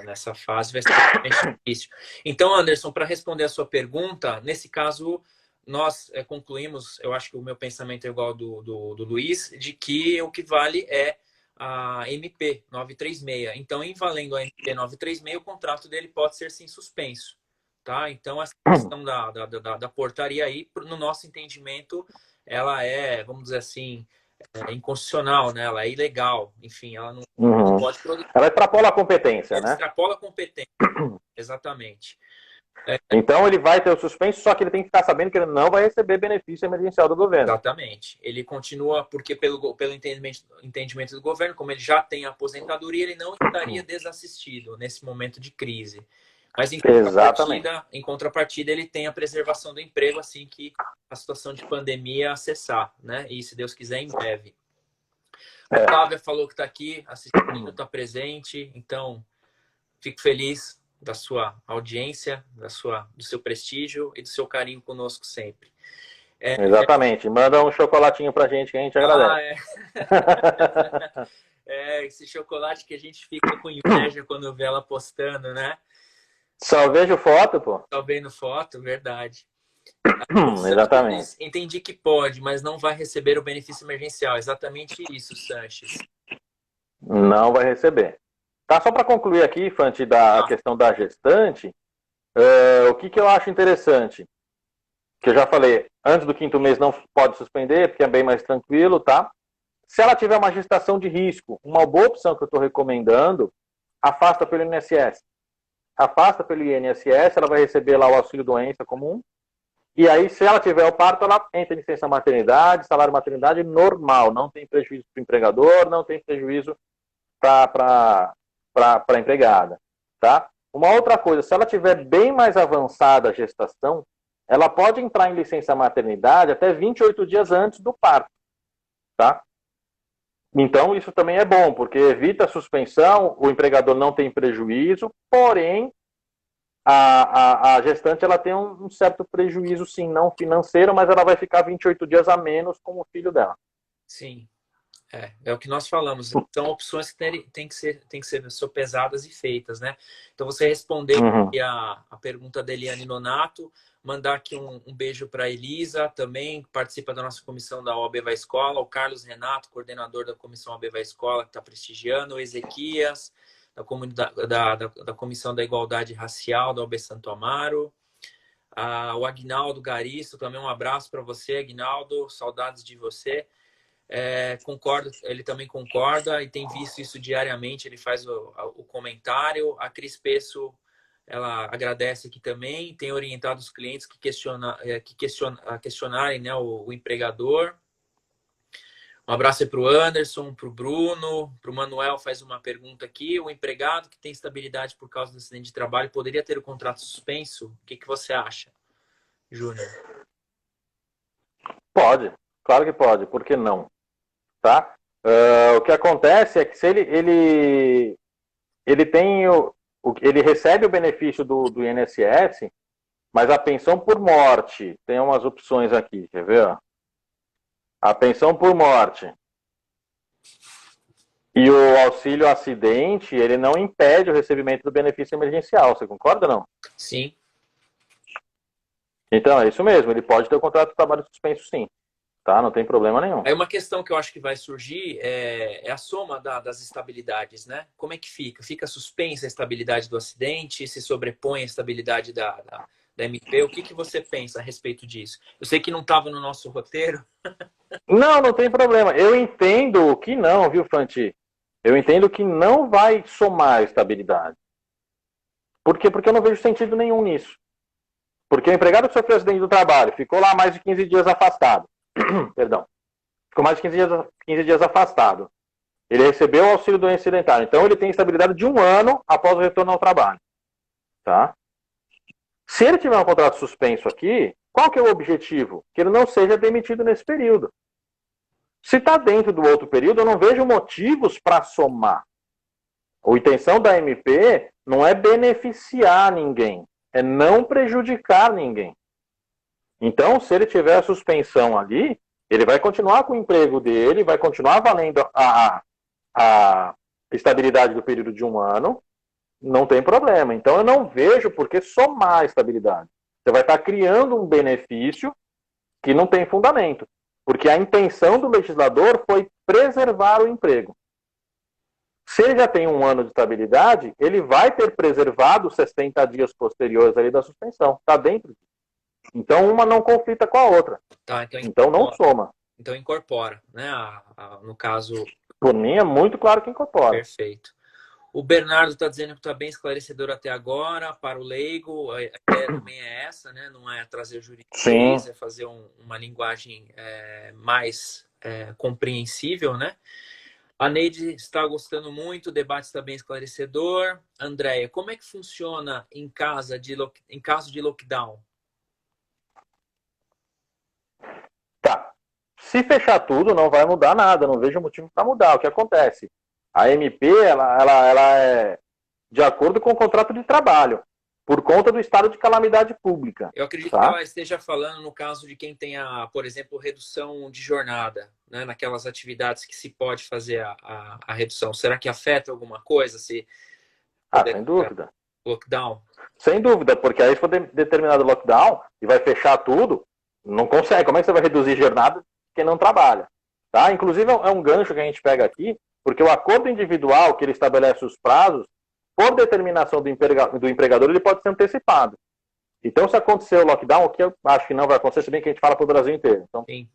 Nessa fase vai ser bem difícil. Então, Anderson, para responder a sua pergunta, nesse caso, nós concluímos, eu acho que o meu pensamento é igual do Luiz, de que o que vale é a MP 936. Então, em valendo a MP 936, o contrato dele pode ser sim suspenso. Tá? Então, essa questão da portaria aí, no nosso entendimento, ela é, vamos dizer assim, inconstitucional, né? Ela é ilegal. Enfim, ela não pode produzir. Ela extrapola a competência, né? Extrapola a competência, exatamente. Então ele vai ter o suspenso, só que ele tem que ficar sabendo que ele não vai receber benefício emergencial do governo. Exatamente. Ele continua, porque pelo entendimento do governo, como ele já tem a aposentadoria, ele não estaria desassistido nesse momento de crise. Mas em contrapartida, ele tem a preservação do emprego assim que a situação de pandemia cessar, né? E se Deus quiser, em breve. A Flávia falou que está aqui, assistindo, está presente. Então, fico feliz da sua audiência, do seu prestígio e do seu carinho conosco sempre. Exatamente. Manda um chocolatinho pra gente que a gente agradece. Esse chocolate que a gente fica com inveja quando vê ela postando, né? Só vejo foto, pô. Só vendo foto, verdade. Exatamente. Entendi que pode, mas não vai receber o benefício emergencial. Exatamente isso, Sanches. Não vai receber. Tá, só para concluir aqui, Fante, da questão da gestante, o que eu acho interessante, que eu já falei, antes do 5º mês não pode suspender, porque é bem mais tranquilo, tá? Se ela tiver uma gestação de risco, uma boa opção que eu estou recomendando, afasta pelo INSS. Afasta pelo INSS, ela vai receber lá o auxílio doença comum, e aí, se ela tiver o parto, ela entra em licença maternidade, salário maternidade normal, não tem prejuízo para o empregador, não tem prejuízo para a empregada, tá? Uma outra coisa, se ela tiver bem mais avançada a gestação, ela pode entrar em licença maternidade até 28 dias antes do parto, tá? Então, isso também é bom, porque evita a suspensão, o empregador não tem prejuízo, porém, a gestante ela tem um certo prejuízo, sim, não financeiro, mas ela vai ficar 28 dias a menos com o filho dela. Sim. É o que nós falamos. São opções que tem que ser sopesadas e feitas, né? Então, você respondeu a pergunta da Eliane Nonato. Mandar aqui um beijo para a Elisa, também participa da nossa comissão da OAB Vai Escola. O Carlos Renato, coordenador da comissão OAB Vai Escola, que está prestigiando. O Ezequias, da Comissão da Igualdade Racial da OAB Santo Amaro. O Aguinaldo Garisto, também um abraço para você, Aguinaldo. Saudades de você. Concordo, ele também concorda e tem visto isso diariamente, ele faz o comentário. A Cris Pesso, ela agradece aqui também, tem orientado os clientes a questionarem, né, o empregador. Um abraço aí para o Anderson, para o Bruno, para o Manuel faz uma pergunta aqui. O empregado que tem estabilidade por causa do acidente de trabalho poderia ter o contrato suspenso? O que você acha, Júnior? Pode, claro que pode, por que não? Tá? O que acontece é que se ele tem ele recebe o benefício do INSS, mas a pensão por morte, tem umas opções aqui, quer ver? A pensão por morte e o auxílio acidente, ele não impede o recebimento do benefício emergencial, você concorda ou não? Sim. Então, é isso mesmo, ele pode ter o contrato de trabalho suspenso sim, tá? Não tem problema nenhum. Aí uma questão que eu acho que vai surgir é a soma das estabilidades, né? Como é que fica? Fica suspensa a estabilidade do acidente? Se sobrepõe a estabilidade da MP? O que você pensa a respeito disso? Eu sei que não estava no nosso roteiro. Não tem problema. Eu entendo que não, viu, Fanti? Eu entendo que não vai somar a estabilidade. Por quê? Porque eu não vejo sentido nenhum nisso. Porque o empregado que sofreu acidente do trabalho ficou lá mais de 15 dias afastado. Perdão. Ficou mais de 15 dias afastado. Ele recebeu o auxílio doença acidentário. Então, ele tem estabilidade de 1 ano após o retorno ao trabalho. Tá? Se ele tiver um contrato suspenso aqui, qual que é o objetivo? Que ele não seja demitido nesse período. Se está dentro do outro período, eu não vejo motivos para somar. A intenção da MP não é beneficiar ninguém, é não prejudicar ninguém. Então, se ele tiver a suspensão ali, ele vai continuar com o emprego dele, vai continuar valendo a estabilidade do período de 1 ano, não tem problema. Então, eu não vejo por que somar a estabilidade. Você vai estar criando um benefício que não tem fundamento. Porque a intenção do legislador foi preservar o emprego. Se ele já tem 1 ano de estabilidade, ele vai ter preservado os 60 dias posteriores ali da suspensão. Está dentro disso. Então, uma não conflita com a outra. Tá, então não soma. Então incorpora, né? No caso... Por mim, é muito claro que incorpora. Perfeito. O Bernardo está dizendo que está bem esclarecedor até agora. Para o leigo, a ideia também é essa, né? Não é trazer juridiquês, é fazer uma linguagem mais compreensível, né? A Neide está gostando muito, o debate está bem esclarecedor. Andréia, como é que funciona em caso de lockdown? Tá. Se fechar tudo, não vai mudar nada, não vejo motivo para mudar. O que acontece? A MP, ela é de acordo com o contrato de trabalho, por conta do estado de calamidade pública. Eu acredito que ela esteja falando no caso de quem tem, por exemplo, redução de jornada, né? Naquelas atividades que se pode fazer a redução. Será que afeta alguma coisa? Sem dúvida. Lockdown? Sem dúvida, porque aí se for determinado lockdown e vai fechar tudo, não consegue. Como é que você vai reduzir jornada quem não trabalha? Tá? Inclusive, é um gancho que a gente pega aqui, porque o acordo individual, que ele estabelece os prazos, por determinação do empregador, ele pode ser antecipado. Então, se acontecer o lockdown, o que eu acho que não vai acontecer, se bem que a gente fala para o Brasil inteiro. Então, sim,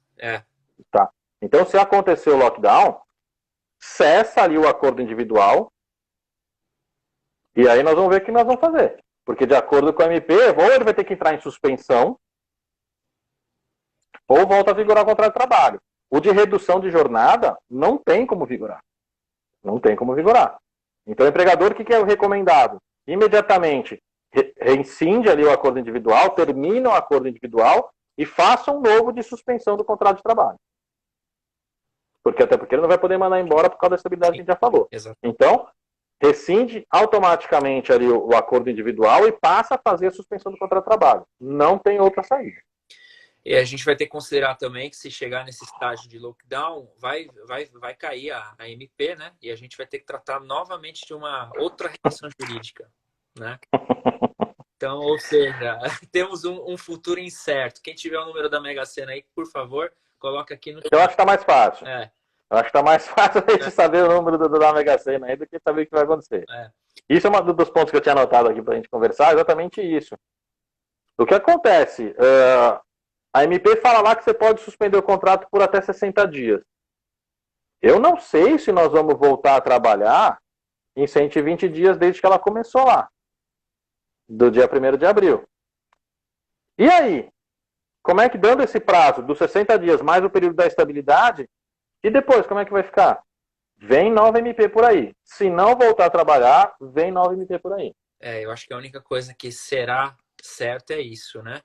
Tá. Então, se acontecer o lockdown, cessa ali o acordo individual, e aí nós vamos ver o que nós vamos fazer. Porque, de acordo com a MP, ou ele vai ter que entrar em suspensão, ou volta a vigorar o contrato de trabalho. O de redução de jornada não tem como vigorar. Não tem como vigorar. Então, o empregador, o que é o recomendado? Imediatamente reincide ali o acordo individual, termina o acordo individual e faça um novo de suspensão do contrato de trabalho. Até porque ele não vai poder mandar embora por causa da estabilidade que a gente já falou. Exato. Então, rescinde automaticamente ali o acordo individual e passa a fazer a suspensão do contrato de trabalho. Não tem outra saída. E a gente vai ter que considerar também que se chegar nesse estágio de lockdown, vai cair a MP, né? E a gente vai ter que tratar novamente de uma outra relação jurídica, né? Então, ou seja, temos um futuro incerto. Quem tiver o número da Mega Sena aí, por favor, coloca aqui no chat. Eu acho que está mais fácil. Eu acho que está mais fácil a gente saber o número da Mega Sena aí do que saber o que vai acontecer. Isso é um dos pontos que eu tinha anotado aqui para a gente conversar, exatamente isso. O que acontece? A MP fala lá que você pode suspender o contrato por até 60 dias. Eu não sei se nós vamos voltar a trabalhar em 120 dias desde que ela começou lá, do dia 1º de abril. E aí? Como é que, dando esse prazo dos 60 dias mais o período da estabilidade, e depois, como é que vai ficar? Vem nova MP por aí. Se não voltar a trabalhar, vem nova MP por aí. Eu acho que a única coisa que será certa é isso, né?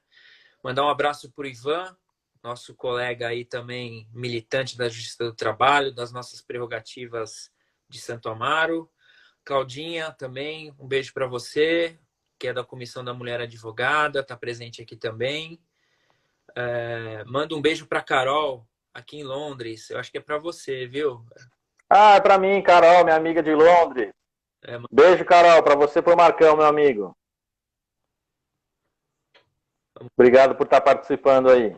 Mandar um abraço para o Ivan, nosso colega aí também, militante da Justiça do Trabalho, das nossas prerrogativas de Santo Amaro. Claudinha também, um beijo para você, que é da Comissão da Mulher Advogada, está presente aqui também. Manda um beijo para Carol, aqui em Londres. Eu acho que é para você, viu? É para mim, Carol, minha amiga de Londres. Beijo, Carol, para você e para o Marcão, meu amigo. Obrigado por estar participando aí.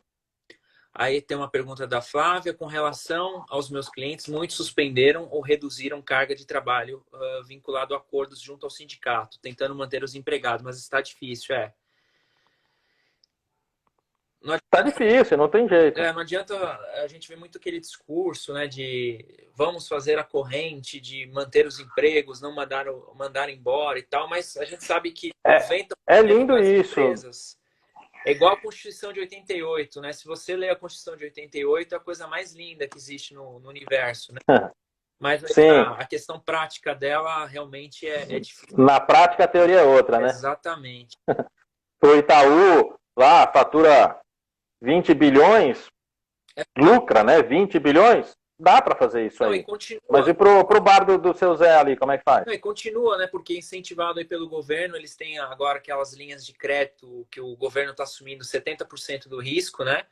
Aí tem uma pergunta da Flávia. Com relação aos meus clientes, muitos suspenderam ou reduziram carga de trabalho vinculado a acordos junto ao sindicato, tentando manter os empregados, mas está difícil, Tá difícil, não tem jeito. Não adianta a gente ver muito aquele discurso, né, de vamos fazer a corrente, de manter os empregos, não mandar embora e tal, mas a gente sabe que 90% é lindo das isso. Empresas, é igual a Constituição de 88, né? Se você ler a Constituição de 88, é a coisa mais linda que existe no universo, né? Mas a questão prática dela realmente é difícil. Na prática, a teoria é outra, né? Exatamente. O Itaú, lá, fatura 20 bilhões, lucra, né? 20 bilhões, dá para fazer isso aí. Mas e pro bar do seu Zé ali, como é que faz? E continua, né? Porque incentivado aí pelo governo, eles têm agora aquelas linhas de crédito que o governo está assumindo 70% do risco, né?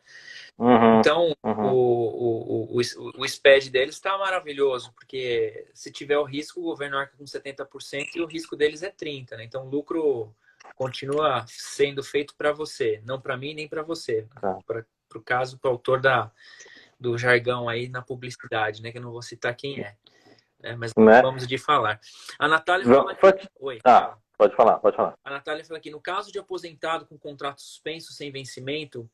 Então, o SPED deles está maravilhoso, porque se tiver o risco, o governo arca com 70% e o risco deles é 30%, né? Então, o lucro continua sendo feito para você, não para mim nem para você. Para o caso, para o autor do jargão aí na publicidade, né? Que eu não vou citar quem é. Mas vamos de falar. A Natália fala aqui... Oi. Pode falar. A Natália fala aqui, no caso de aposentado com contrato suspenso sem vencimento,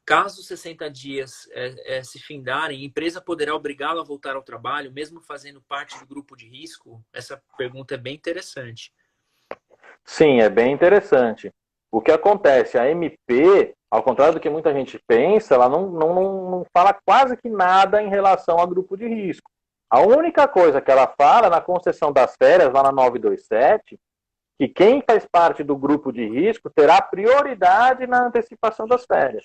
caso 60 dias se findarem, a empresa poderá obrigá-lo a voltar ao trabalho, mesmo fazendo parte do grupo de risco? Essa pergunta é bem interessante. Sim, é bem interessante. O que acontece? A MP, ao contrário do que muita gente pensa, ela não fala quase que nada em relação a grupo de risco. A única coisa que ela fala na concessão das férias, lá na 927, que quem faz parte do grupo de risco terá prioridade na antecipação das férias.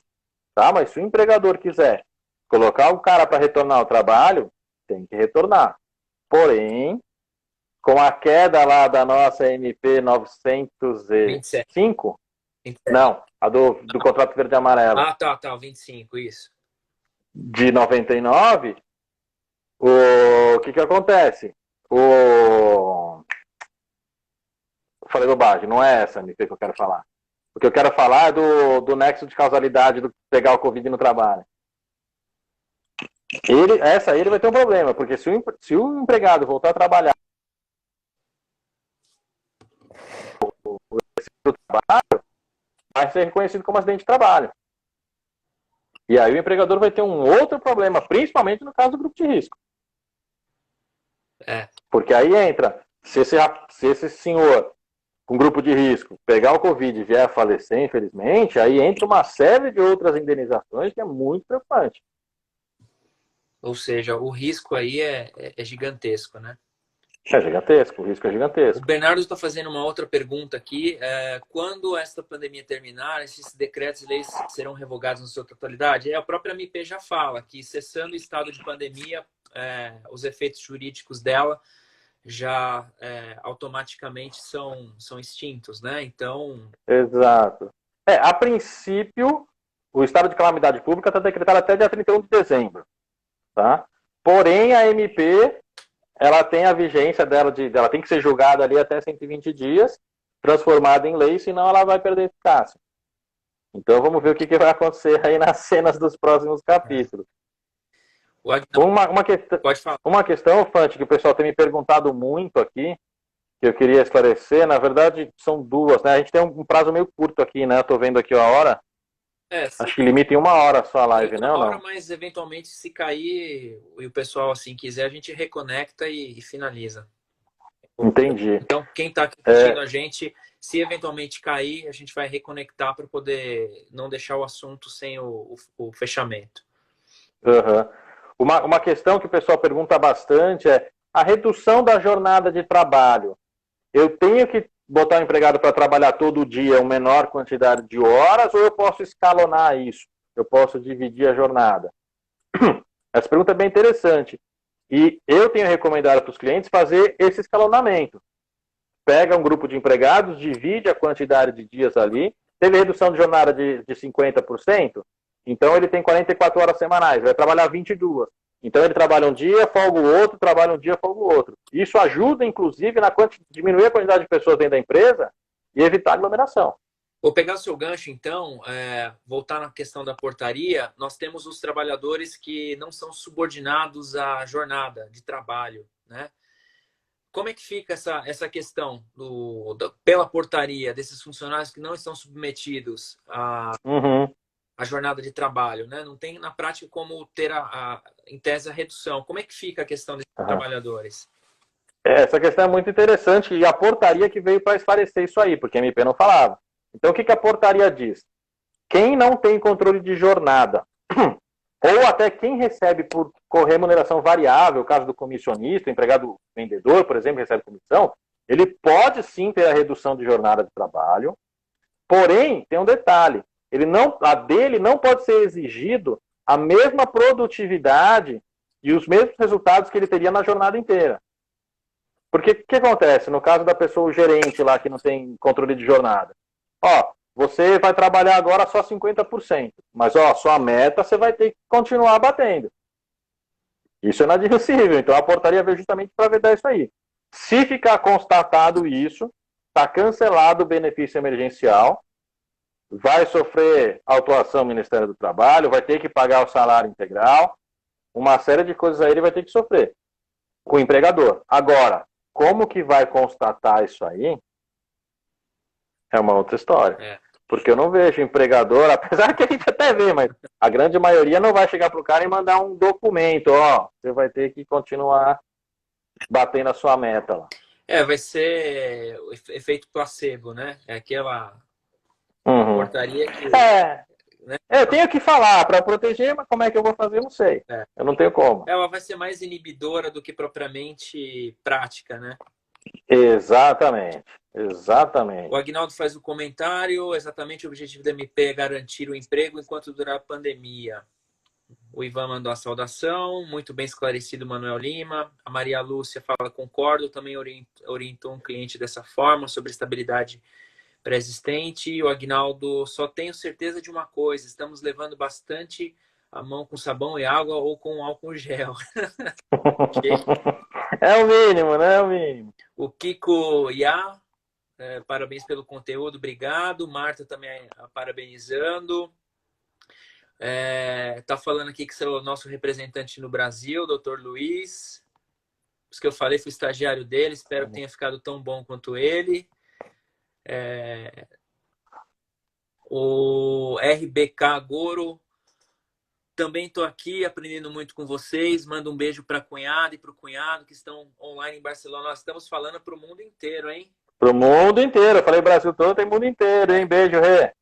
Tá? Mas se o empregador quiser colocar o cara para retornar ao trabalho, tem que retornar. Porém, com a queda lá da nossa MP 905, 27. Não, a do contrato verde e amarelo. Tá, 25, isso. De 99, o que acontece? Falei bobagem, não é essa MP que eu quero falar. O que eu quero falar é do nexo de causalidade do pegar o Covid no trabalho. Ele vai ter um problema, porque se o empregado voltar a trabalhar do trabalho, vai ser reconhecido como acidente de trabalho. E aí o empregador vai ter um outro problema, principalmente no caso do grupo de risco. Porque aí entra, se esse senhor com grupo de risco pegar o Covid e vier a falecer, infelizmente, aí entra uma série de outras indenizações que é muito preocupante. Ou seja, o risco aí é gigantesco, né? É gigantesco, o risco é gigantesco. O Bernardo está fazendo uma outra pergunta aqui. Quando esta pandemia terminar, esses decretos e leis serão revogados na sua totalidade? A própria MP já fala que, cessando o estado de pandemia, os efeitos jurídicos dela já automaticamente são extintos, né? Então... Exato. A princípio, o estado de calamidade pública está decretado até dia 31 de dezembro. Tá? Porém, a MP... ela tem a vigência dela, ela tem que ser julgada ali até 120 dias, transformada em lei, senão ela vai perder eficácia. Então vamos ver o que vai acontecer aí nas cenas dos próximos capítulos. Uma questão, Fante, que o pessoal tem me perguntado muito aqui, que eu queria esclarecer, na verdade são duas, né? A gente tem um prazo meio curto aqui, né? Eu tô vendo aqui a hora. É, Acho que limita em 1 hora só a em live, né, uma ou hora, não? mas eventualmente se cair e o pessoal assim quiser, a gente reconecta e finaliza. Entendi. Então, quem está assistindo É, a gente, se eventualmente cair, a gente vai reconectar para poder não deixar o assunto sem o fechamento. uhum. Uma questão que o pessoal pergunta bastante é a redução da jornada de trabalho. Eu tenho que botar o empregado para trabalhar todo dia uma menor quantidade de horas ou eu posso escalonar isso? Eu posso dividir a jornada? Essa pergunta é bem interessante. E eu tenho recomendado para os clientes fazer esse escalonamento. Pega um grupo de empregados, divide a quantidade de dias ali. Teve redução de jornada de 50%, então ele tem 44 horas semanais, vai trabalhar 22. Então ele trabalha um dia, folga o outro, trabalha um dia, folga o outro. Isso ajuda, inclusive, na diminuir a quantidade de pessoas dentro da empresa e evitar aglomeração. Vou pegar o seu gancho, então, voltar na questão da portaria. Nós temos os trabalhadores que não são subordinados à jornada de trabalho, né? Como é que fica essa questão pela portaria desses funcionários que não estão submetidos Uhum. à jornada de trabalho, né? Não tem na prática como ter em tese a redução. Como é que fica a questão desses Uhum. trabalhadores? Essa questão é muito interessante e a portaria que veio para esclarecer isso aí, porque a MP não falava. Então, o que a portaria diz? Quem não tem controle de jornada, ou até quem recebe por remuneração variável, o caso do comissionista, o empregado vendedor, por exemplo, recebe comissão, ele pode sim ter a redução de jornada de trabalho, porém, tem um detalhe, a dele não pode ser exigido a mesma produtividade e os mesmos resultados que ele teria na jornada inteira. Porque o que acontece no caso da pessoa, o gerente lá que não tem controle de jornada? Ó, você vai trabalhar agora só 50%, mas ó, sua meta você vai ter que continuar batendo. Isso é inadmissível. Então a portaria veio justamente para vedar isso aí. Se ficar constatado isso, está cancelado o benefício emergencial, vai sofrer autuação do Ministério do Trabalho, vai ter que pagar o salário integral, uma série de coisas aí ele vai ter que sofrer com o empregador. Agora, como que vai constatar isso aí? É uma outra história. É. Porque eu não vejo empregador, apesar que a gente até vê, mas a grande maioria não vai chegar pro cara e mandar um documento, ó, você vai ter que continuar batendo a sua meta lá. Vai ser o efeito placebo, né? É aquela Uhum. portaria que, É, né? eu tenho que falar para proteger, mas como é que eu vou fazer, eu não sei. Eu não tenho como. Ela vai ser mais inibidora do que propriamente prática, né? Exatamente, O exatamente. Agnaldo faz o comentário, exatamente o objetivo da MP é garantir o emprego enquanto durar a pandemia. O Ivan mandou a saudação, muito bem esclarecido, Manuel Lima. A Maria Lúcia fala, concordo, também orientou um cliente dessa forma, sobre estabilidade pré-existente. O Agnaldo, só tenho certeza de uma coisa, estamos levando bastante a mão com sabão e água ou com álcool gel. É o mínimo, né? É o mínimo. O Kiko Iá, parabéns pelo conteúdo, obrigado. Marta também parabenizando. Tá falando aqui que você é o nosso representante no Brasil, Dr. Luiz. Os que eu falei, fui estagiário dele, espero que tenha ficado tão bom quanto ele. O RBK Goro, também estou aqui aprendendo muito com vocês. Manda um beijo para a cunhada e para o cunhado que estão online em Barcelona. Nós estamos falando para o mundo inteiro, hein? Pro mundo inteiro. Eu falei Brasil todo, tem mundo inteiro, hein? Beijo, Rê.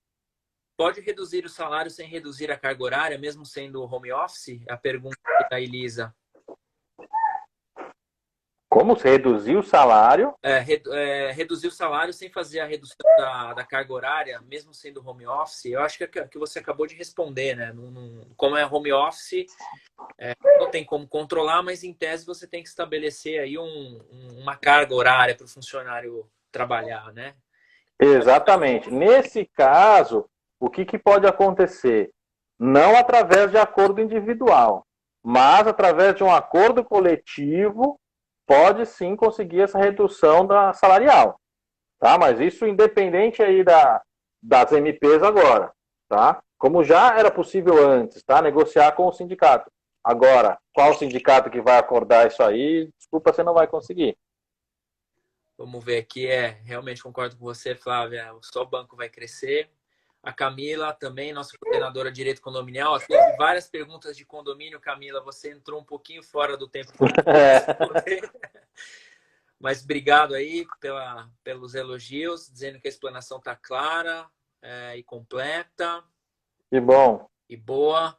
Pode reduzir o salário sem reduzir a carga horária, mesmo sendo home office? É a pergunta da Elisa. Como se reduzir o salário? Reduzir o salário sem fazer a redução da carga horária, mesmo sendo home office, eu acho que você acabou de responder, né? Como é home office, não tem como controlar, mas em tese você tem que estabelecer aí uma carga horária para o funcionário trabalhar, né? Exatamente. Nesse caso, o que pode acontecer? Não através de acordo individual, mas através de um acordo coletivo, pode sim conseguir essa redução da salarial. Tá? Mas isso independente aí das MPs agora. Tá? Como já era possível antes, tá? Negociar com o sindicato. Agora, qual sindicato que vai acordar isso aí? Desculpa, você não vai conseguir. Vamos ver aqui. Realmente concordo com você, Flávia. Só o banco vai crescer. A Camila também, nossa coordenadora de Direito Condominial. Teve várias perguntas de condomínio. Camila, você entrou um pouquinho fora do tempo para responder. Mas obrigado aí pelos elogios, dizendo que a explanação está clara e completa. Que bom. E boa.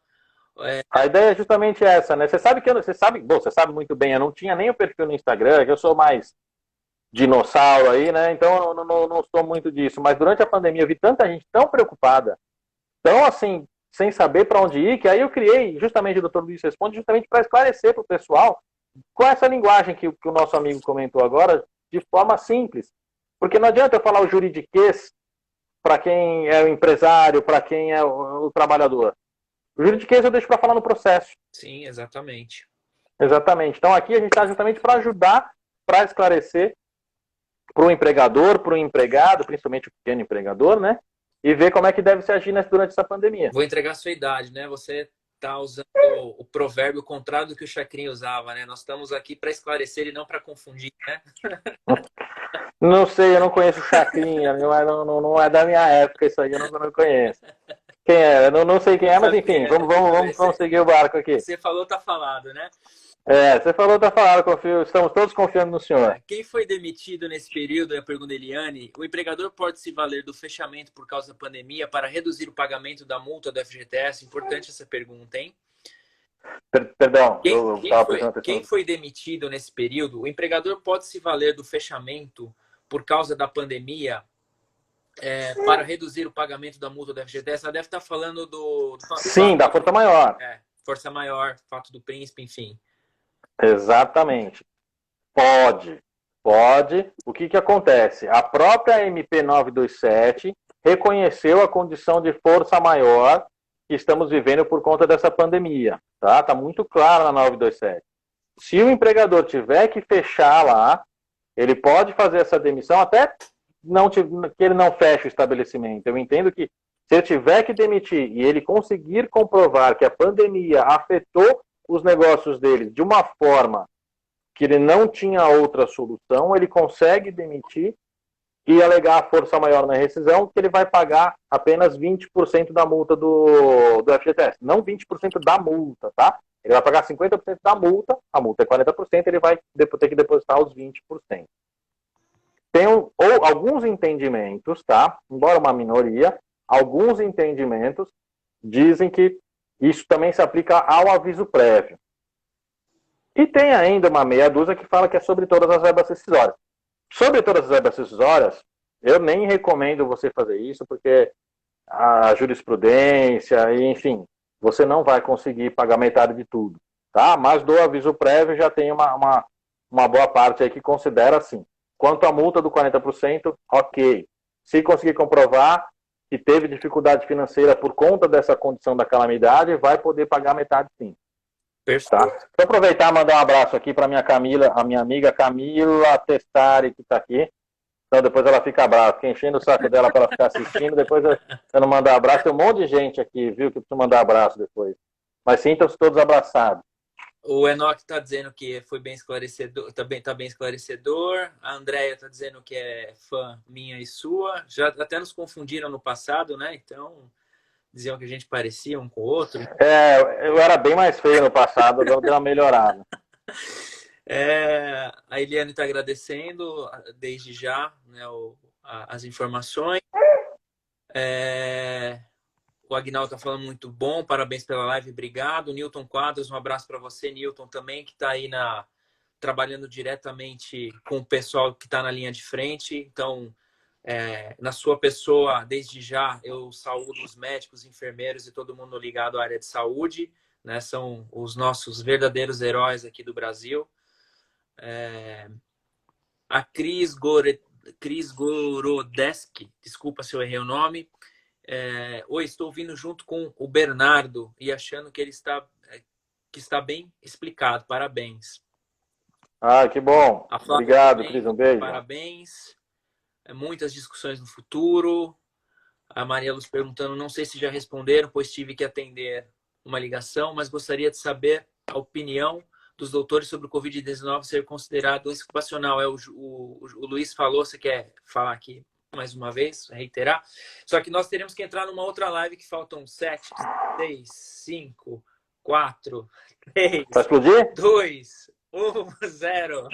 A ideia é justamente essa, né? Você sabe muito bem, eu não tinha nem o perfil no Instagram, que eu sou mais dinossauro aí, né? Então eu não sou muito disso. Mas durante a pandemia eu vi tanta gente tão preocupada, tão assim, sem saber para onde ir, que aí eu criei justamente o Dr. Luiz Responde, justamente para esclarecer para o pessoal com essa linguagem que o nosso amigo comentou agora, de forma simples. Porque não adianta eu falar o juridiquês para quem é o empresário, para quem é o trabalhador. O juridiquês eu deixo para falar no processo. Sim, exatamente. Exatamente. Então aqui a gente está justamente para ajudar, para esclarecer para o empregador, para o empregado, principalmente o pequeno empregador, né? E ver como é que deve se agir durante essa pandemia. Vou entregar a sua idade, né? Você está usando o provérbio contrário do que o Chacrinha usava, né? Nós estamos aqui para esclarecer e não para confundir, né? Não sei, eu não conheço o Chacrinha, não é da minha época isso aí, eu não conheço. Quem é? Eu não sei quem é, mas enfim, vamos seguir o barco aqui. Você falou, tá falado, né? Você falou, tá falado, confio, estamos todos confiando no senhor. Quem foi demitido nesse período, é a pergunta da Eliane, o empregador pode se valer do fechamento por causa da pandemia para reduzir o pagamento da multa do FGTS? Importante essa pergunta, hein? Perdão, quem foi demitido nesse período, o empregador pode se valer do fechamento por causa da pandemia para reduzir o pagamento da multa do FGTS? Ela deve estar falando do Sim, da força maior. Força maior, fato do príncipe, enfim. Exatamente. Pode. O que acontece? A própria MP 927 reconheceu a condição de força maior que estamos vivendo por conta dessa pandemia. Tá muito claro na 927. Se o empregador tiver que fechar lá, ele pode fazer essa demissão até que ele não feche o estabelecimento. Eu entendo que se ele tiver que demitir e ele conseguir comprovar que a pandemia afetou os negócios dele de uma forma que ele não tinha outra solução, ele consegue demitir e alegar a força maior na rescisão, que ele vai pagar apenas 20% da multa do FGTS. Não 20% da multa, tá? Ele vai pagar 50% da multa, a multa é 40%, ele vai ter que depositar os 20%. Tem alguns entendimentos, tá? Embora uma minoria, alguns entendimentos dizem que isso também se aplica ao aviso prévio. E tem ainda uma meia dúzia que fala que é sobre todas as verbas rescisórias. Sobre todas as verbas rescisórias, eu nem recomendo você fazer isso, porque a jurisprudência, enfim, você não vai conseguir pagar metade de tudo, tá? Mas do aviso prévio já tem uma boa parte aí que considera assim. Quanto à multa do 40%, ok. Se conseguir comprovar que teve dificuldade financeira por conta dessa condição da calamidade, vai poder pagar metade sim. Tá? Vou aproveitar e mandar um abraço aqui para minha Camila, a minha amiga Camila Testari, que está aqui. Então depois ela fica brava, fica enchendo o saco dela para ela ficar assistindo, depois eu não mandar abraço. Tem um monte de gente aqui, viu, que eu preciso mandar abraço depois. Mas sintam-se todos abraçados. O Enoch está dizendo que foi bem esclarecedor, tá bem esclarecedor. A Andrea está dizendo que é fã minha e sua. Já até nos confundiram no passado, né? Então diziam que a gente parecia um com o outro. Eu era bem mais feio no passado, agora deu uma melhorada. A Eliane está agradecendo desde já, né, as informações. O Agnaldo está falando muito bom, parabéns pela live, obrigado. Newton Quadros, um abraço para você, Newton, também, que está aí trabalhando diretamente com o pessoal que está na linha de frente. Então, na sua pessoa, desde já, eu saúdo os médicos, enfermeiros e todo mundo ligado à área de saúde, né? São os nossos verdadeiros heróis aqui do Brasil. A Cris Gorodeski, desculpa se eu errei o nome. Oi, estou vindo junto com o Bernardo e achando que ele está bem explicado. Parabéns. Que bom. Obrigado, Cris. Um beijo. Parabéns. Muitas discussões no futuro. A Maria Luz perguntando, não sei se já responderam, pois tive que atender uma ligação, mas gostaria de saber a opinião dos doutores sobre o Covid-19 ser considerado doença ocupacional. O Luiz falou, você quer falar aqui? mais uma vez, reiterar. Só que nós teremos que entrar numa outra live que faltam 7, 6, 5, 4, 3, Vai explodir? 2, 1, 0.